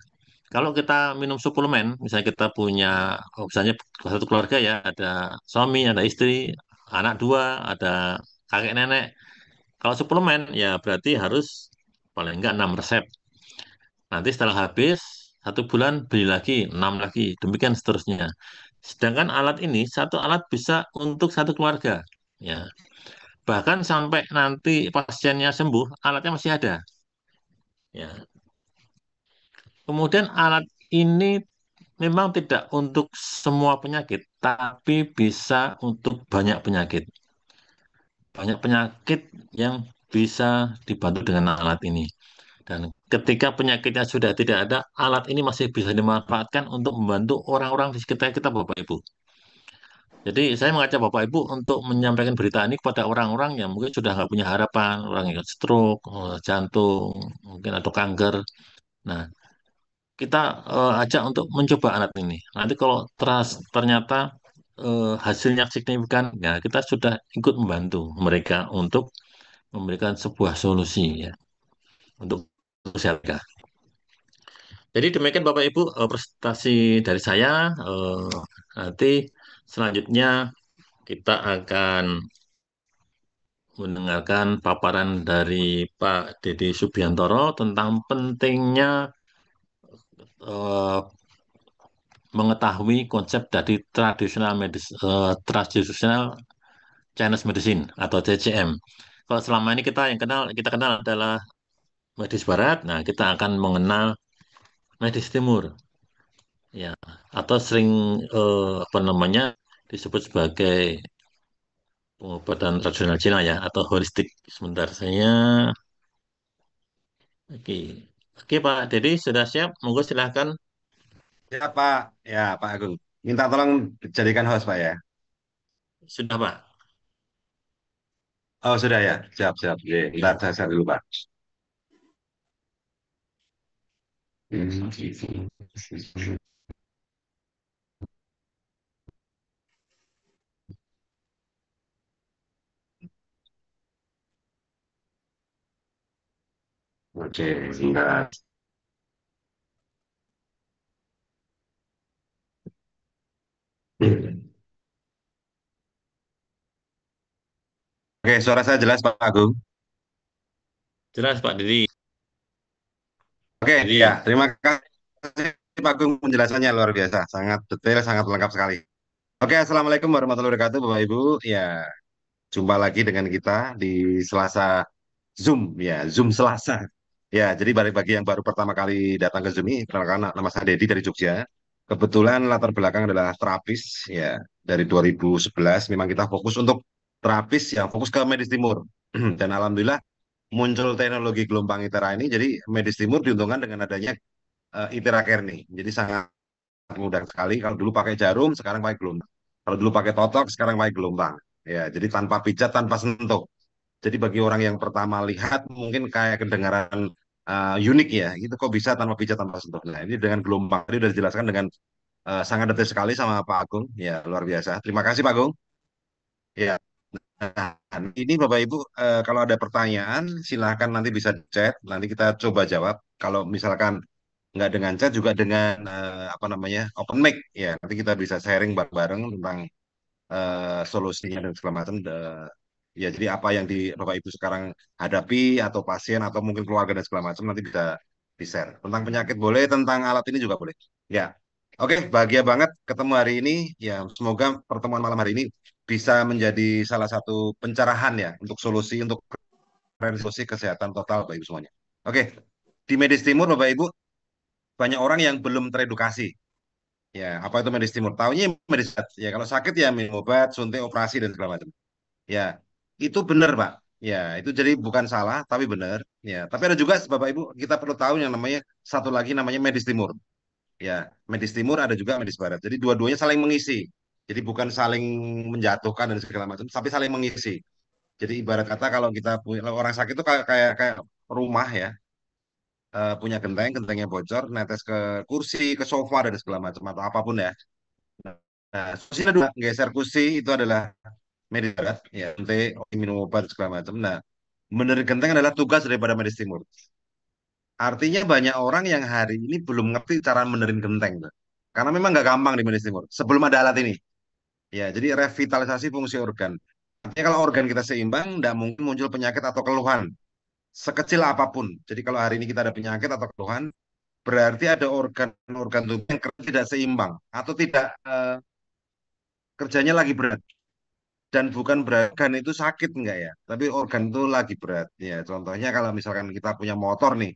Kalau kita minum suplemen, misalnya kita punya, misalnya satu keluarga ya, ada suami, ada istri, anak dua, ada kakek nenek. Kalau suplemen ya berarti harus paling enggak 6 resep. Nanti setelah habis, satu bulan beli lagi, 6 lagi, demikian seterusnya. Sedangkan alat ini, satu alat bisa untuk satu keluarga. Ya, bahkan sampai nanti pasiennya sembuh, alatnya masih ada. Ya, kemudian alat ini memang tidak untuk semua penyakit, tapi bisa untuk banyak penyakit. Banyak penyakit yang bisa dibantu dengan alat ini. Dan ketika penyakitnya sudah tidak ada, alat ini masih bisa dimanfaatkan untuk membantu orang-orang di sekitar kita, Bapak Ibu. Jadi saya mengajak Bapak Ibu untuk menyampaikan berita ini kepada orang-orang yang mungkin sudah nggak punya harapan, orang yang stroke, jantung, mungkin atau kanker. Nah, kita ajak untuk mencoba alat ini. Nanti kalau ternyata hasilnya signifikan, ya kita sudah ikut membantu mereka untuk memberikan sebuah solusi ya untuk kesehatan. Jadi demikian Bapak Ibu presentasi dari saya. Nanti selanjutnya kita akan mendengarkan paparan dari Pak Dede Subiantoro tentang pentingnya eh, mengetahui konsep dari traditional Chinese medicine atau TCM. Kalau selama ini kita kenal adalah medis barat, nah kita akan mengenal medis timur ya atau sering apa namanya disebut sebagai pengobatan tradisional Cina ya atau holistik. Sebentar saya. Oke. Oke Pak Dedi sudah siap. Monggo silahkan. Ya Pak, ya Pak Agung. Minta tolong dijadikan host Pak ya. Sudah Pak. Oh sudah ya, siap siap. Oke, bentar saya share dulu Pak. Oke, bentar. Oke, suara saya jelas Pak Agung. Jelas Pak Dedi. Oke, ya, Dedi. terima kasih Pak Agung penjelasannya luar biasa, sangat detail, sangat lengkap sekali. Oke, Assalamualaikum warahmatullahi wabarakatuh Bapak Ibu. Ya, jumpa lagi dengan kita di Selasa Zoom, ya, Zoom Selasa. Ya, jadi bagi yang baru pertama kali datang ke Zoom ini, perkenalkan nama saya Dedi dari Jogja. Kebetulan latar belakang adalah terapis, ya, dari 2011 memang kita fokus untuk terapis yang fokus ke medis timur. Dan alhamdulillah muncul teknologi gelombang ITERA ini, jadi medis timur diuntungkan dengan adanya ITERA Care nih. Jadi sangat mudah sekali. Kalau dulu pakai jarum, sekarang pakai gelombang. Kalau dulu pakai totok, sekarang pakai gelombang. Ya, jadi tanpa pijat, tanpa sentuh. Jadi bagi orang yang pertama lihat mungkin kayak kedengaran unik ya, itu kok bisa tanpa pijat, tanpa sentuh. Nah, ini dengan gelombang tadi sudah dijelaskan dengan sangat detail sekali sama Pak Agung. Ya, luar biasa. Terima kasih Pak Agung. Ya, nah, ini Bapak Ibu kalau ada pertanyaan silahkan nanti bisa chat, nanti kita coba jawab. Kalau misalkan nggak dengan chat juga dengan apa namanya open mic ya, nanti kita bisa sharing bareng-bareng tentang solusinya dan segala macam. Ya, jadi apa yang di Bapak Ibu sekarang hadapi atau pasien atau mungkin keluarga dan segala macam nanti bisa di-share. Tentang penyakit boleh, tentang alat ini juga boleh. Ya. Oke, bahagia banget ketemu hari ini. Ya, semoga pertemuan malam hari ini bisa menjadi salah satu pencerahan ya untuk solusi untuk solusi kesehatan total Bapak Ibu semuanya. Oke, di Medis Timur Bapak Ibu banyak orang yang belum teredukasi. Ya, apa itu medis timur? Taunya medis obat. Ya, kalau sakit ya minum obat, suntik, operasi dan segala macam. Ya, itu benar, Pak. Ya, itu jadi bukan salah, tapi benar. Ya, tapi ada juga Bapak Ibu, kita perlu tahu yang namanya satu lagi namanya medis timur. Ya, medis timur ada juga medis barat. Jadi dua-duanya saling mengisi. Jadi bukan saling menjatuhkan dan segala macam, tapi saling mengisi. Jadi ibarat kata kalau kita punya kalau orang sakit itu kayak rumah ya, punya genteng, gentengnya bocor, netes ke kursi, ke sofa dan segala macam atau apapun ya. Nah, kursi ada dua, geser kursi itu adalah medis barat, ya, nanti minum obat segala macam. Nah, benerin genteng adalah tugas daripada medis timur. Artinya banyak orang yang hari ini belum ngerti cara benerin genteng, tuh. Karena memang nggak gampang di medis timur. Sebelum ada alat ini, ya, jadi revitalisasi fungsi organ. Artinya kalau organ kita seimbang, nggak mungkin muncul penyakit atau keluhan sekecil apapun. Jadi kalau hari ini kita ada penyakit atau keluhan, berarti ada organ-organ tubuh yang tidak seimbang atau tidak kerjanya lagi berat. Dan bukan organ itu sakit enggak ya, tapi organ itu lagi berat. Ya, contohnya kalau misalkan kita punya motor nih,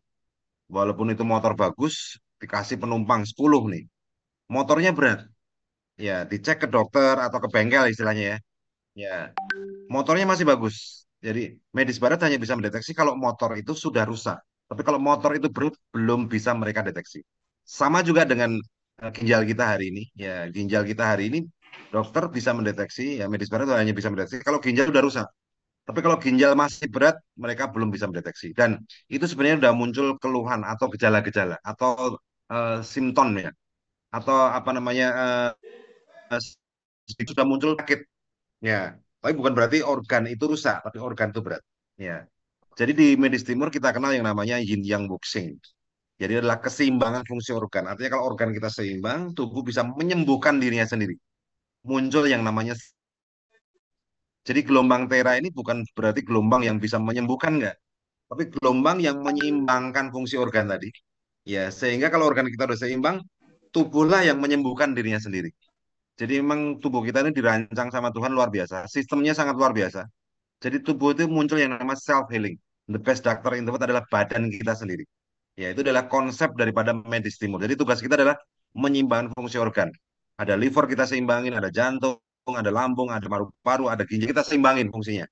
walaupun itu motor bagus, dikasih penumpang 10 nih, motornya berat. Ya, dicek ke dokter atau ke bengkel istilahnya ya. Ya, motornya masih bagus. Jadi medis barat hanya bisa mendeteksi kalau motor itu sudah rusak. Tapi kalau motor itu berat, belum bisa mereka deteksi. Sama juga dengan ginjal kita hari ini. Ya, ginjal kita hari ini dokter bisa mendeteksi, ya medis barat hanya bisa mendeteksi kalau ginjal sudah rusak. Tapi kalau ginjal masih berat, mereka belum bisa mendeteksi. Dan itu sebenarnya sudah muncul keluhan atau gejala-gejala atau simptom ya, atau apa namanya sudah muncul sakit. Ya, tapi bukan berarti organ itu rusak, tapi organ itu berat. Ya. Jadi di medis timur kita kenal yang namanya yin yang boxing. Jadi adalah keseimbangan fungsi organ. Artinya kalau organ kita seimbang, tubuh bisa menyembuhkan dirinya sendiri. Muncul yang namanya. Jadi gelombang tera ini bukan berarti gelombang yang bisa menyembuhkan enggak, tapi gelombang yang menyeimbangkan fungsi organ tadi. Ya, sehingga kalau organ kita sudah seimbang, tubuhlah yang menyembuhkan dirinya sendiri. Jadi memang tubuh kita ini dirancang sama Tuhan luar biasa. Sistemnya sangat luar biasa. Jadi tubuh itu muncul yang namanya self healing. The best doctor in the world adalah badan kita sendiri. Ya, itu adalah konsep daripada medis timur. Jadi tugas kita adalah menyeimbangkan fungsi organ. Ada liver kita seimbangin, ada jantung, ada lambung, ada paru-paru, ada ginjal. Kita seimbangin fungsinya.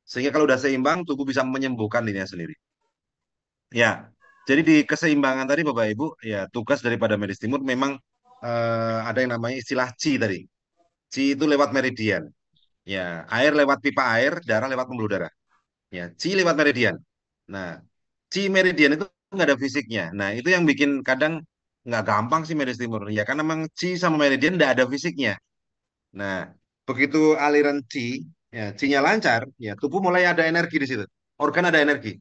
Sehingga kalau udah seimbang, tubuh bisa menyembuhkan dirinya sendiri. Ya, jadi di keseimbangan tadi Bapak Ibu, ya tugas daripada medis timur memang ada yang namanya istilah Qi tadi. Qi itu lewat meridian. Ya, air lewat pipa air, darah lewat pembuluh darah. Ya, Qi lewat meridian. Nah, Qi meridian itu nggak ada fisiknya. Nah, itu yang bikin kadang nggak gampang sih medis timur. Ya, karena memang Qi sama meridian nggak ada fisiknya. Nah, begitu aliran Qi, ya, Qi-nya lancar, ya tubuh mulai ada energi di situ. Organ ada energi.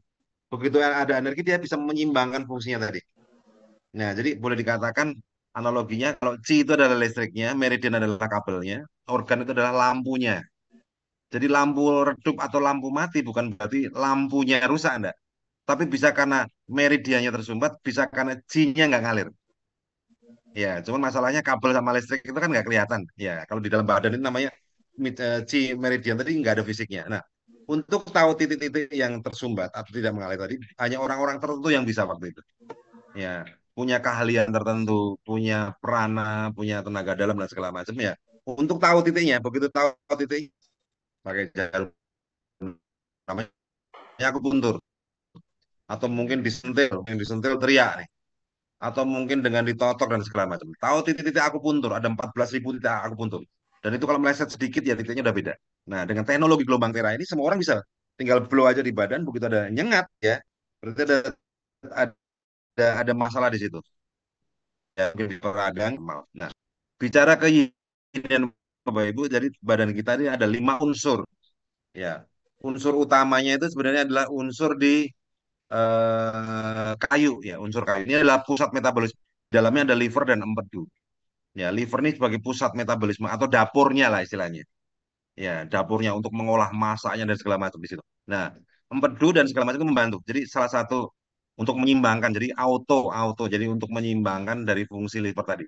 Begitu ada energi, dia bisa menyimbangkan fungsinya tadi. Nah, jadi boleh dikatakan analoginya kalau Qi itu adalah listriknya, meridian adalah kabelnya, organ itu adalah lampunya. Jadi lampu redup atau lampu mati bukan berarti lampunya rusak, enggak. Tapi bisa karena meridiannya tersumbat, bisa karena Qi-nya nggak ngalir. Ya, cuman masalahnya kabel sama listrik itu kan nggak kelihatan. Ya, kalau di dalam badan ini namanya Qi meridian tadi nggak ada fisiknya. Nah, untuk tahu titik-titik yang tersumbat atau tidak mengalir tadi, hanya orang-orang tertentu yang bisa waktu itu. Ya, punya keahlian tertentu, punya prana, punya tenaga dalam dan segala macam ya. Untuk tahu titiknya, begitu tahu titik pakai jarum namanya aku puntur atau mungkin disentil, yang disentil teriak nih. Atau mungkin dengan ditotok dan segala macam. Tahu titik-titik aku puntur, ada 14.000 titik aku puntur. Dan itu kalau meleset sedikit ya titiknya udah beda. Nah, dengan teknologi gelombang tera ini semua orang bisa tinggal blow aja di badan begitu ada nyengat ya. Berarti ada masalah di situ. Ya, mungkin di peradangan. Nah, bicara ke yin Bapak Ibu, jadi badan kita ini ada 5 unsur. Ya, unsur utamanya itu sebenarnya adalah unsur di kayu ya, unsur kayu. Ini adalah pusat metabolisme. Dalamnya ada liver dan empedu. Ya, liver ini sebagai pusat metabolisme atau dapurnya lah istilahnya. Ya, dapurnya untuk mengolah masaknya dan segala macam di situ. Nah, empedu dan segala macam itu membantu. Jadi salah satu untuk menyimbangkan. Jadi auto. Jadi untuk menyimbangkan dari fungsi liver tadi.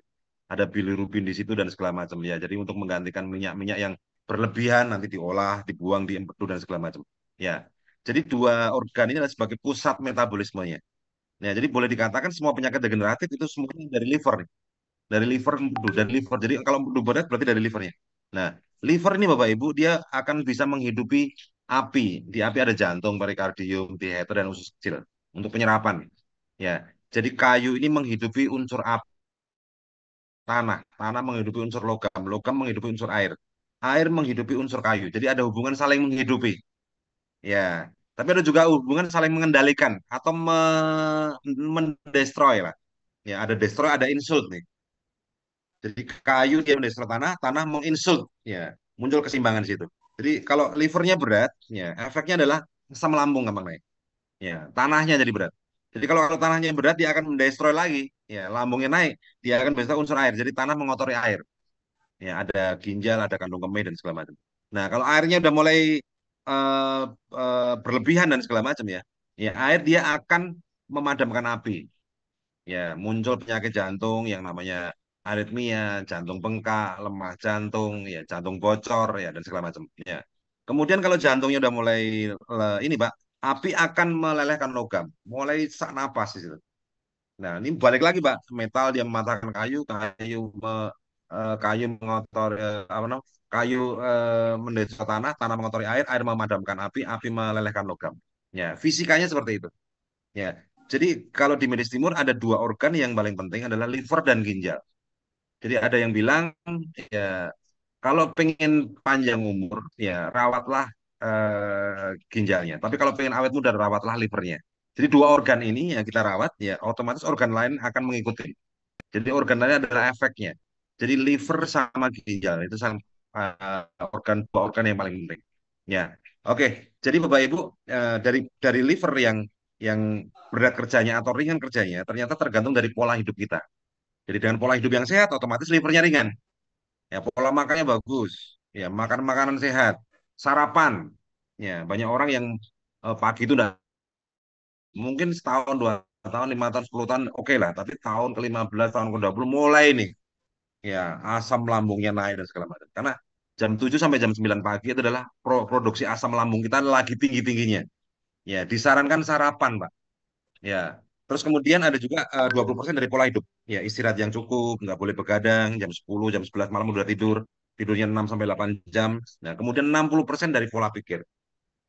Ada bilirubin di situ dan segala macam ya. Jadi untuk menggantikan minyak-minyak yang berlebihan nanti diolah, dibuang di empedu dan segala macam. Ya. Jadi dua organ ini adalah sebagai pusat metabolismenya. Nah, jadi boleh dikatakan semua penyakit degeneratif itu semuanya dari liver nih. Dari liver empedu, dari liver. Jadi kalau empedu berat berarti dari livernya. Nah, liver ini Bapak Ibu dia akan bisa menghidupi api. Di api ada jantung, perikardium, dihedra dan usus kecil untuk penyerapan. Ya. Jadi kayu ini menghidupi unsur api, tanah, tanah menghidupi unsur logam, logam menghidupi unsur air. Air menghidupi unsur kayu. Jadi ada hubungan saling menghidupi. Ya. Tapi ada juga hubungan saling mengendalikan atau mendestroy lah. Ya, ada destroy, ada insult nih. Jadi kayu dia mendestroy tanah, tanah menginsult, ya muncul keseimbangan di situ. Jadi kalau livernya berat, ya efeknya adalah asam lambung gampang naik. Ya, tanahnya jadi berat. Jadi kalau tanahnya berat, dia akan mendestroy lagi. Ya, lambungnya naik, dia akan mendestroy unsur air. Jadi tanah mengotori air. Ya, ada ginjal, ada kandung kemih dan segala macam. Nah, kalau airnya udah mulai eh, berlebihan dan segala macam ya, ya air dia akan memadamkan api. Ya, muncul penyakit jantung yang namanya aritmia, jantung bengkak, lemah jantung, ya jantung bocor, ya dan segala macam. Ya. Kemudian kalau jantungnya udah mulai ini Pak, api akan melelehkan logam, mulai sesak napas di situ. Nah, ini balik lagi Pak, metal dia mematahkan kayu, kayu mengotori apa namanya? Kayu mendesat tanah, tanah mengotori air, air memadamkan api, api melelehkan logam. Ya, fisikanya seperti itu. Ya, jadi kalau di medis timur ada dua organ yang paling penting adalah liver dan ginjal. Jadi ada yang bilang ya kalau pengen panjang umur ya rawatlah ginjalnya. Tapi kalau pengen awet muda rawatlah livernya. Jadi dua organ ini yang kita rawat ya otomatis organ lain akan mengikuti. Jadi organ lain adalah efeknya. Jadi liver sama ginjal itu organ dua organ yang paling penting. Ya, oke. Jadi Bapak Ibu dari liver yang berat kerjanya atau ringan kerjanya ternyata tergantung dari pola hidup kita. Jadi dengan pola hidup yang sehat, otomatis livernya ringan. Ya, pola makannya bagus. Ya, makan makanan sehat. Sarapan. Ya, banyak orang yang pagi itu udah mungkin setahun, 2 tahun, 5 tahun, 10 tahun, oke lah. Tapi tahun ke-15, tahun ke-20 mulai nih. Ya, asam lambungnya naik dan segala macam. Karena jam 7 sampai jam 9 pagi itu adalah produksi asam lambung kita lagi tinggi-tingginya. Ya, disarankan sarapan, Pak. Ya. Terus kemudian ada juga 20% dari pola hidup. Ya, istirahat yang cukup, nggak boleh begadang, jam 10, jam 11 malam udah tidur. tidurnya 6 sampai 8 jam. Nah, kemudian 60% dari pola pikir.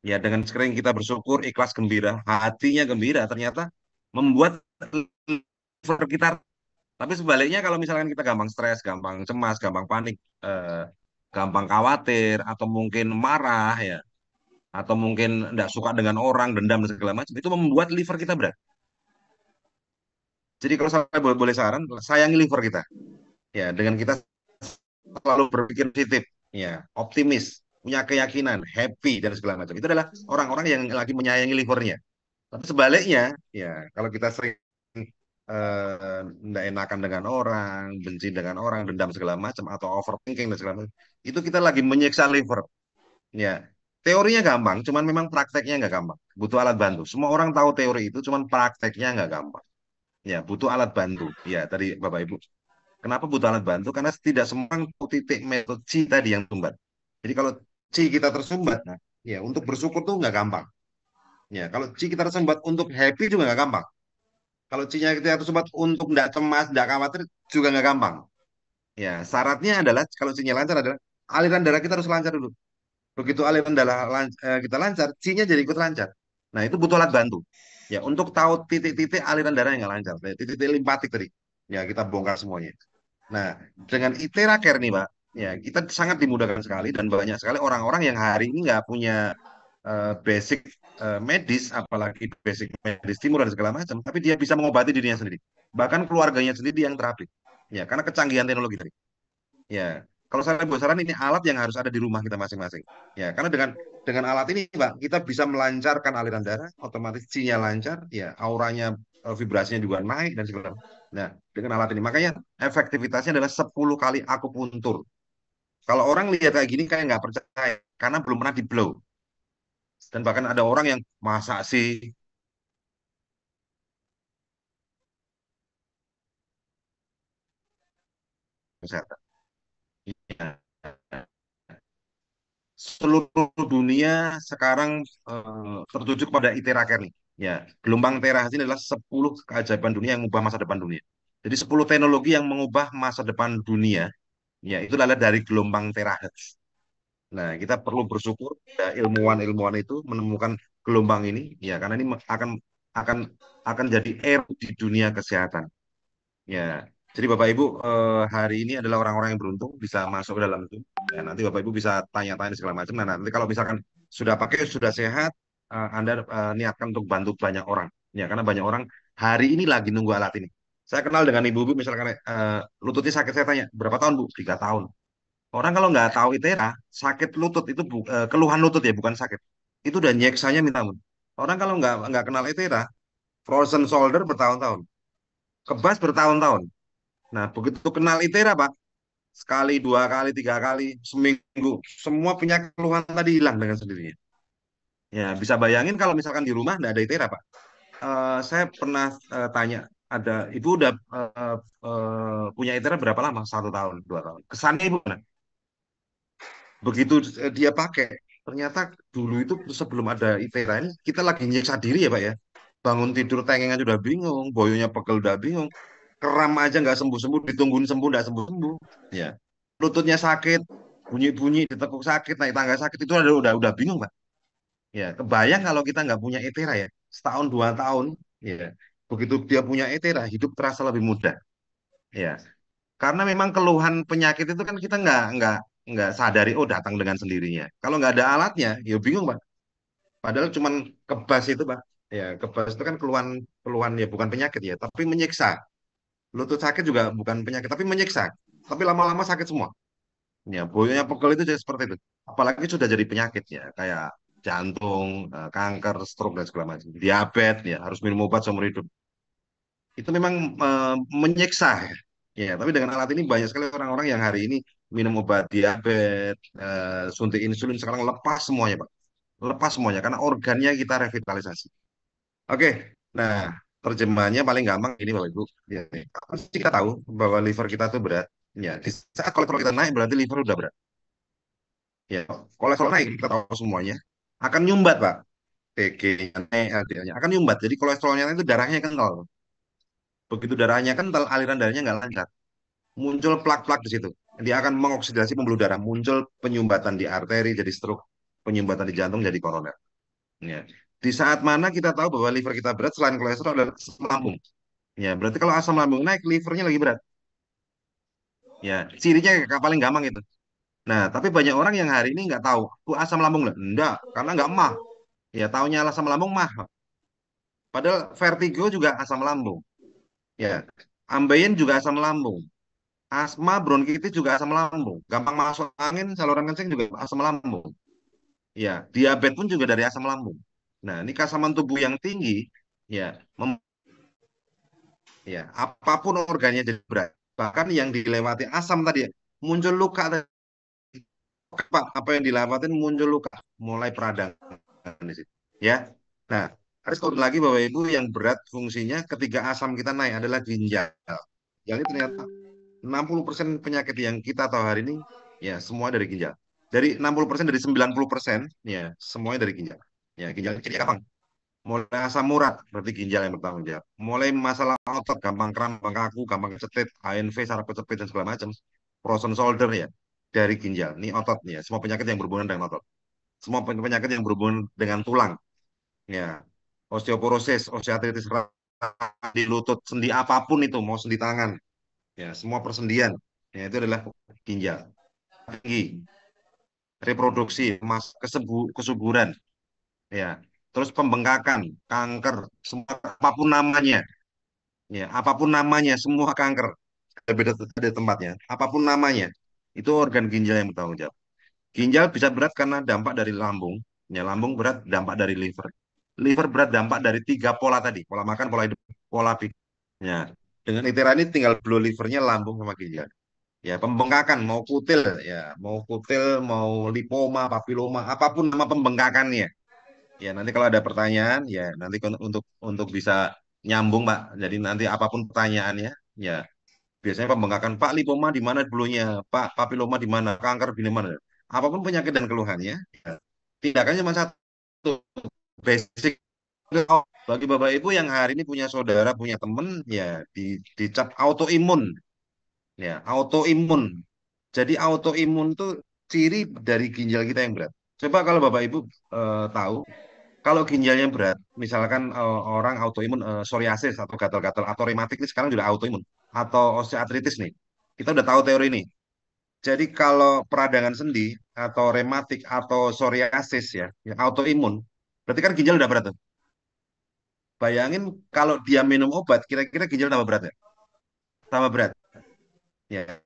Ya, dengan sering kita bersyukur, ikhlas, gembira, hatinya gembira, ternyata membuat liver kita. Tapi sebaliknya kalau misalkan kita gampang stres, gampang cemas, gampang panik, gampang khawatir, atau mungkin marah ya, atau mungkin tidak suka dengan orang, dendam dan segala macam, itu membuat liver kita berat. Jadi kalau saya boleh saran, sayangi liver kita. Ya, dengan kita selalu berpikir positif, ya, optimis, punya keyakinan, happy dan segala macam. Itu adalah orang-orang yang lagi menyayangi livernya. Tapi sebaliknya, ya, kalau kita sering tidak enakan dengan orang, benci dengan orang, dendam segala macam, atau overthinking dan segala macam, itu kita lagi menyiksa liver. Ya, teorinya gampang, cuman memang prakteknya nggak gampang. Butuh alat bantu. Semua orang tahu teori itu, cuman prakteknya nggak gampang. Ya, butuh alat bantu. Ya, tadi Bapak Ibu. Kenapa butuh alat bantu? Karena tidak semua orang tahu titik metode C tadi yang sumbat. Jadi kalau C kita tersumbat, nah, ya untuk bersyukur tuh nggak gampang. Ya, kalau C kita tersumbat untuk happy juga nggak gampang. Kalau C-nya kita tersumbat untuk nggak cemas, nggak khawatir juga nggak gampang. Ya, syaratnya adalah kalau C-nya lancar adalah aliran darah kita harus lancar dulu. Begitu aliran darah kita lancar, C-nya jadi ikut lancar. Nah, itu butuh alat bantu. Ya, untuk tahu titik-titik aliran darah yang nggak lancar, titik-titik limpatik tadi. Ya, kita bongkar semuanya. Nah, dengan Itera Care nih, Pak, ya kita sangat dimudahkan sekali dan banyak sekali orang-orang yang hari ini nggak punya basic medis, apalagi basic medis timur dan segala macam, tapi dia bisa mengobati dirinya sendiri, bahkan keluarganya sendiri yang terapi. Ya, karena kecanggihan teknologi tadi. Ya, kalau saya buat saran ini alat yang harus ada di rumah kita masing-masing. Ya, karena dengan alat ini, Pak, kita bisa melancarkan aliran darah, otomatis sinyal lancar, ya, auranya, vibrasinya juga naik dan segala macam. Nah, dengan alat ini makanya efektivitasnya adalah 10 kali akupuntur. Kalau orang lihat kayak gini kayak nggak percaya karena belum pernah di blow. Dan bahkan ada orang yang masa sih kesehatan. Ya, seluruh dunia sekarang tertuju kepada Iteracar nih. Ya, gelombang terakhir ini adalah 10 keajaiban dunia yang mengubah masa depan dunia. Jadi 10 teknologi yang mengubah masa depan dunia, ya itu adalah dari gelombang terahertz. Nah, kita perlu bersyukur ya, ilmuwan-ilmuwan itu menemukan gelombang ini, ya karena ini akan akan jadi era di dunia kesehatan. Ya, jadi Bapak Ibu hari ini adalah orang-orang yang beruntung bisa masuk ke dalam itu. Ya, nanti Bapak Ibu bisa tanya-tanya segala macam. Nah, nanti kalau misalkan sudah pakai, sudah sehat, Anda niatkan untuk bantu banyak orang. Ya, karena banyak orang hari ini lagi nunggu alat ini. Saya kenal dengan ibu-ibu, misalkan lututnya sakit, saya tanya, berapa tahun Bu? 3 tahun. Orang kalau nggak tahu ITERA, sakit lutut itu keluhan lutut ya, bukan sakit. Itu udah nyeksanya minta ampun. Orang kalau nggak kenal ITERA, frozen shoulder bertahun-tahun, kebas bertahun-tahun. Nah, begitu kenal ITERA, Pak, sekali, 2 kali, 3 kali, seminggu, semua penyakit keluhan tadi hilang dengan sendirinya. Ya, bisa bayangin kalau misalkan di rumah nggak ada ITERA, Pak. Saya pernah tanya, ada ibu udah punya ITERA berapa lama? 1 tahun, 2 tahun. Kesannya ibu mana? Begitu dia pakai, ternyata dulu itu sebelum ada ITERA ini, kita lagi nyiksa diri ya, Pak ya. Bangun tidur tengengan udah bingung, boyonya pegel udah bingung, keram aja nggak sembuh-sembuh, ditungguin sembuh nggak sembuh-sembuh. Ya, lututnya sakit, bunyi-bunyi, ditekuk sakit, naik tangga sakit, itu udah bingung, Pak. Ya, kebayang kalau kita nggak punya ETERA ya, setahun 2 tahun, ya, begitu dia punya ETERA, hidup terasa lebih mudah. Ya, karena memang keluhan penyakit itu kan kita nggak sadari, oh datang dengan sendirinya. Kalau nggak ada alatnya, ya bingung, Pak. Padahal cuman kebas itu, Pak. Ya, kebas itu kan keluhan keluhan ya bukan penyakit ya, tapi menyiksa. Lutut sakit juga bukan penyakit, tapi menyiksa. Tapi lama-lama sakit semua. Ya, boyonya pegel itu jadi seperti itu. Apalagi sudah jadi penyakit ya, kayak jantung, kanker, stroke dan segala macam. Diabetes ya, harus minum obat seumur hidup. Itu memang menyiksa ya. Ya, tapi dengan alat ini banyak sekali orang-orang yang hari ini minum obat diabetes, suntik insulin sekarang lepas semuanya, Pak. Lepas semuanya karena organnya kita revitalisasi. Oke. Nah, terjemahannya paling gampang ini Bapak Ibu. Ya, kita tahu bahwa liver kita tuh berat. Ya, di saat kolesterol kita naik berarti liver udah berat. Ya, kolesterol naik kita tahu semuanya akan nyumbat, Pak. TG-nya naik, LDL-nya akan nyumbat. Jadi kolesterolnya itu darahnya kental. Begitu darahnya kental, aliran darahnya nggak lancar. Muncul plak-plak di situ. dia akan mengoksidasi pembuluh darah, muncul penyumbatan di arteri jadi stroke, penyumbatan di jantung jadi koroner. Ya. Di saat mana kita tahu bahwa liver kita berat selain kolesterol adalah asam lambung. Ya, berarti kalau asam lambung naik, livernya lagi berat. Ya, cirinya paling gampang itu. Nah, tapi banyak orang yang hari ini nggak tahu, asam lambung lah. Enggak, karena nggak mah. Ya, taunya asam lambung mah. Padahal vertigo juga asam lambung. Ya, ambeien juga asam lambung. Asma, bronkitis juga asam lambung. Gampang masuk angin, saluran kencing juga asam lambung. Ya, diabetes pun juga dari asam lambung. Nah, ini keasaman tubuh yang tinggi, ya, ya, apapun organnya jadi berat. Bahkan yang dilewati asam tadi, ya, muncul luka tadi. Pak, apa yang dilewatin muncul luka, mulai peradangan di situ. Ya, nah, ada satu lagi Bapak Ibu yang berat fungsinya ketika asam kita naik adalah ginjal. Yang ini ternyata 60% penyakit yang kita tahu hari ini ya semua dari ginjal. Dari 60% dari 90% ya semuanya dari ginjal. Ya ginjal jadi gampang. Mulai asam urat berarti ginjal yang bertanggung jawab. Mulai masalah otot gampang kram, gampang kaku, gampang kecetit, ANV, saraf kejepit dan segala macam. Frozen shoulder ya dari ginjal. Ini otot ya. Semua penyakit yang berhubungan dengan otot. Semua penyakit yang berhubungan dengan tulang ya. Osteoporosis, osteoartritis di lutut, sendi apapun itu, mau sendi tangan, ya semua persendian ya itu adalah ginjal. Tinggi, reproduksi, kesuburan, ya terus pembengkakan, kanker, semua apapun namanya, ya apapun namanya, semua kanker beda beda tempatnya, apapun namanya, itu organ ginjal yang bertanggung jawab. Ginjal bisa berat karena dampak dari lambung, ya lambung berat dampak dari liver, liver berat dampak dari tiga pola tadi, pola makan, pola hidup, pola pikir. Ya, dengan ITERA ini tinggal blow livernya, lambung sama ginjal. Ya pembengkakan mau kutil mau lipoma papiloma apapun nama pembengkakannya ya nanti kalau ada pertanyaan ya nanti untuk bisa nyambung Pak, jadi nanti apapun pertanyaannya ya biasanya pembengkakan Pak, lipoma di mana dulunya Pak, papiloma di mana, kanker di mana, apapun penyakit dan keluhannya ya, tindakannya cuma satu, basic. Bagi Bapak Ibu yang hari ini punya saudara punya temen ya dicap autoimun, ya autoimun. Jadi autoimun tuh ciri dari ginjal kita yang berat. Coba kalau Bapak Ibu tahu, kalau ginjalnya berat, misalkan orang autoimun psoriasis atau gatal-gatal atau rematik ini sekarang juga autoimun atau osteoartritis nih. Kita udah tahu teori ini. Jadi kalau peradangan sendi atau rematik atau psoriasis ya, yang autoimun, berarti kan ginjal udah berat tuh. Bayangin kalau dia minum obat, kira-kira ginjal tambah berat ya? Tambah berat. Ya.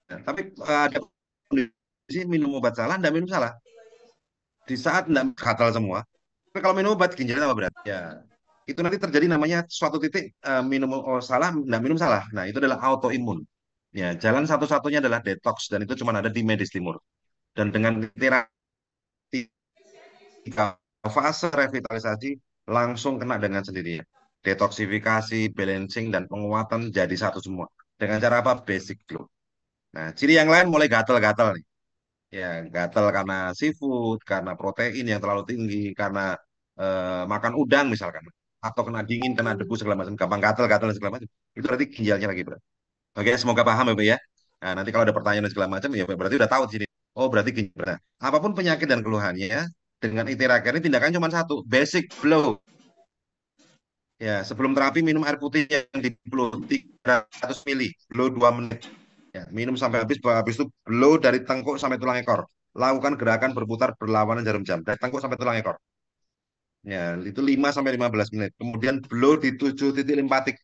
Tapi ada kondisi minum obat salah, enggak minum salah. Di saat enggak gatal semua, tapi kalau minum obat ginjalnya tambah berat. Ya, itu nanti terjadi namanya suatu titik minum salah, enggak minum salah. Nah, itu adalah autoimun. Ya, jalan satu-satunya adalah detox dan itu cuma ada di medis timur. Dan dengan terapi tiga fase revitalisasi langsung kena dengan sendirinya. Detoksifikasi, balancing, dan penguatan jadi satu semua. Dengan cara apa? Basic glow. Nah, ciri yang lain mulai gatal-gatal nih. Ya, gatal karena seafood, karena protein yang terlalu tinggi, karena makan udang misalkan, atau kena dingin, kena debu segala macam, gampang gatal-gatal dan segala macam. Itu berarti ginjalnya lagi berat. Oke, semoga paham ya, Bu ya. Nah, nanti kalau ada pertanyaan dan segala macam, ya berarti udah tahu di sini. Oh, berarti ginjal berat. Apapun penyakit dan keluhannya, dengan ITERA ini tindakan cuma satu, basic blow. Ya, sebelum terapi minum air putih yang di blow 300 mili, blow 2 menit. Ya, minum sampai habis itu blow dari tengkuk sampai tulang ekor. Lakukan gerakan berputar berlawanan jarum jam dari tengkuk sampai tulang ekor. Ya, itu 5 sampai 15 menit. Kemudian blow di 7 titik limpatik.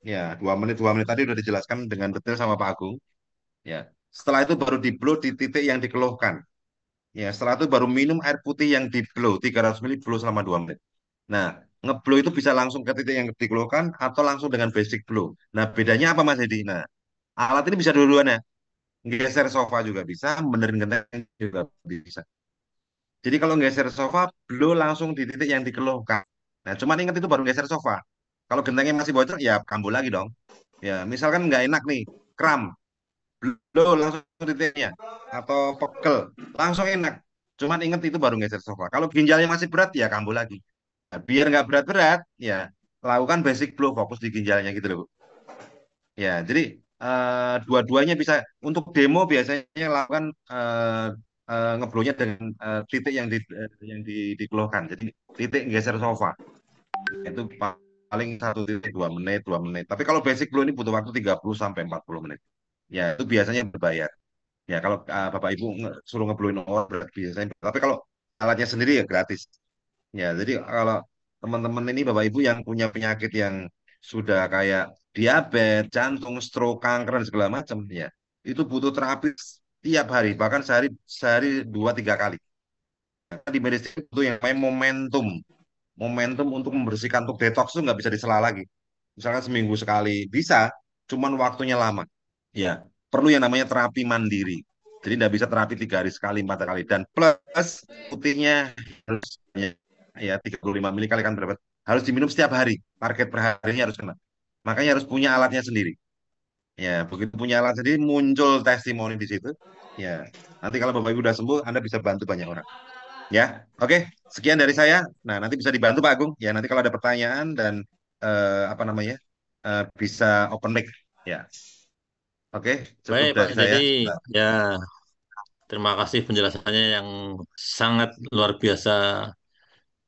Ya, 2 menit tadi udah dijelaskan dengan detail sama Pak Agung. Ya. Setelah itu baru di blow di titik yang dikeluhkan. Ya, setelah itu baru minum air putih yang di blow 300 mili blow selama 2 menit. Nah, ngeblow itu bisa langsung ke titik yang dikeluhkan atau langsung dengan basic blow. Nah, bedanya apa Mas Edi? Nah, alat ini bisa dua-duanya. Geser sofa juga bisa, benerin genteng juga bisa. Jadi kalau geser sofa, blow langsung di titik yang dikeluhkan. Nah, cuman ingat itu baru geser sofa. Kalau gentengnya masih bocor, ya kambuh lagi dong. Ya, misalkan nggak enak nih, kram, blow langsung di titiknya. Atau pegel, langsung enak. Cuman ingat itu baru geser sofa. Kalau ginjalnya masih berat, ya kambuh lagi. Nah, biar nggak berat-berat, ya lakukan basic blow, fokus di ginjalnya gitu loh, Bu. Ya, jadi dua-duanya bisa. Untuk demo biasanya lakukan ngeblownya dengan titik dikeluhkan. Jadi titik geser sofa itu paling 1 titik 2 menit, 2 menit. Tapi kalau basic blow ini butuh waktu 30 sampai 40 menit. Ya itu biasanya berbayar. Ya kalau Bapak Ibu suruh ngebluin orang berarti biasanya. Tapi kalau alatnya sendiri ya gratis. Ya jadi kalau teman-teman ini Bapak Ibu yang punya penyakit yang sudah kayak diabetes, jantung, stroke, kanker dan segala macam, ya itu butuh terapi tiap hari, bahkan sehari sehari 2 3 kali. Di medis itu yang namanya momentum, momentum untuk membersihkan, untuk detox itu nggak bisa disela lagi. Misalkan seminggu sekali bisa, cuman waktunya lama. Ya, perlu yang namanya terapi mandiri. Jadi tidak bisa terapi 3 hari sekali, 4 kali. Dan plus rutinnya harus ya 35 mili kali kan berapa? Harus diminum setiap hari. Target per harinya harus kena. Makanya harus punya alatnya sendiri. Ya, begitu punya alat sendiri muncul testimoni di situ. Ya, nanti kalau Bapak Ibu udah sembuh, Anda bisa bantu banyak orang. Ya, oke. Sekian dari saya. Nah, nanti bisa dibantu Pak Agung. Ya, nanti kalau ada pertanyaan dan apa namanya, bisa open mic. Ya, oke. Cukup Baik, Pak. dari saya. Jadi ya terima kasih penjelasannya yang sangat luar biasa,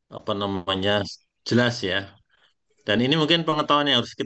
apa namanya, jelas ya. Dan ini mungkin pengetahuan yang harus kita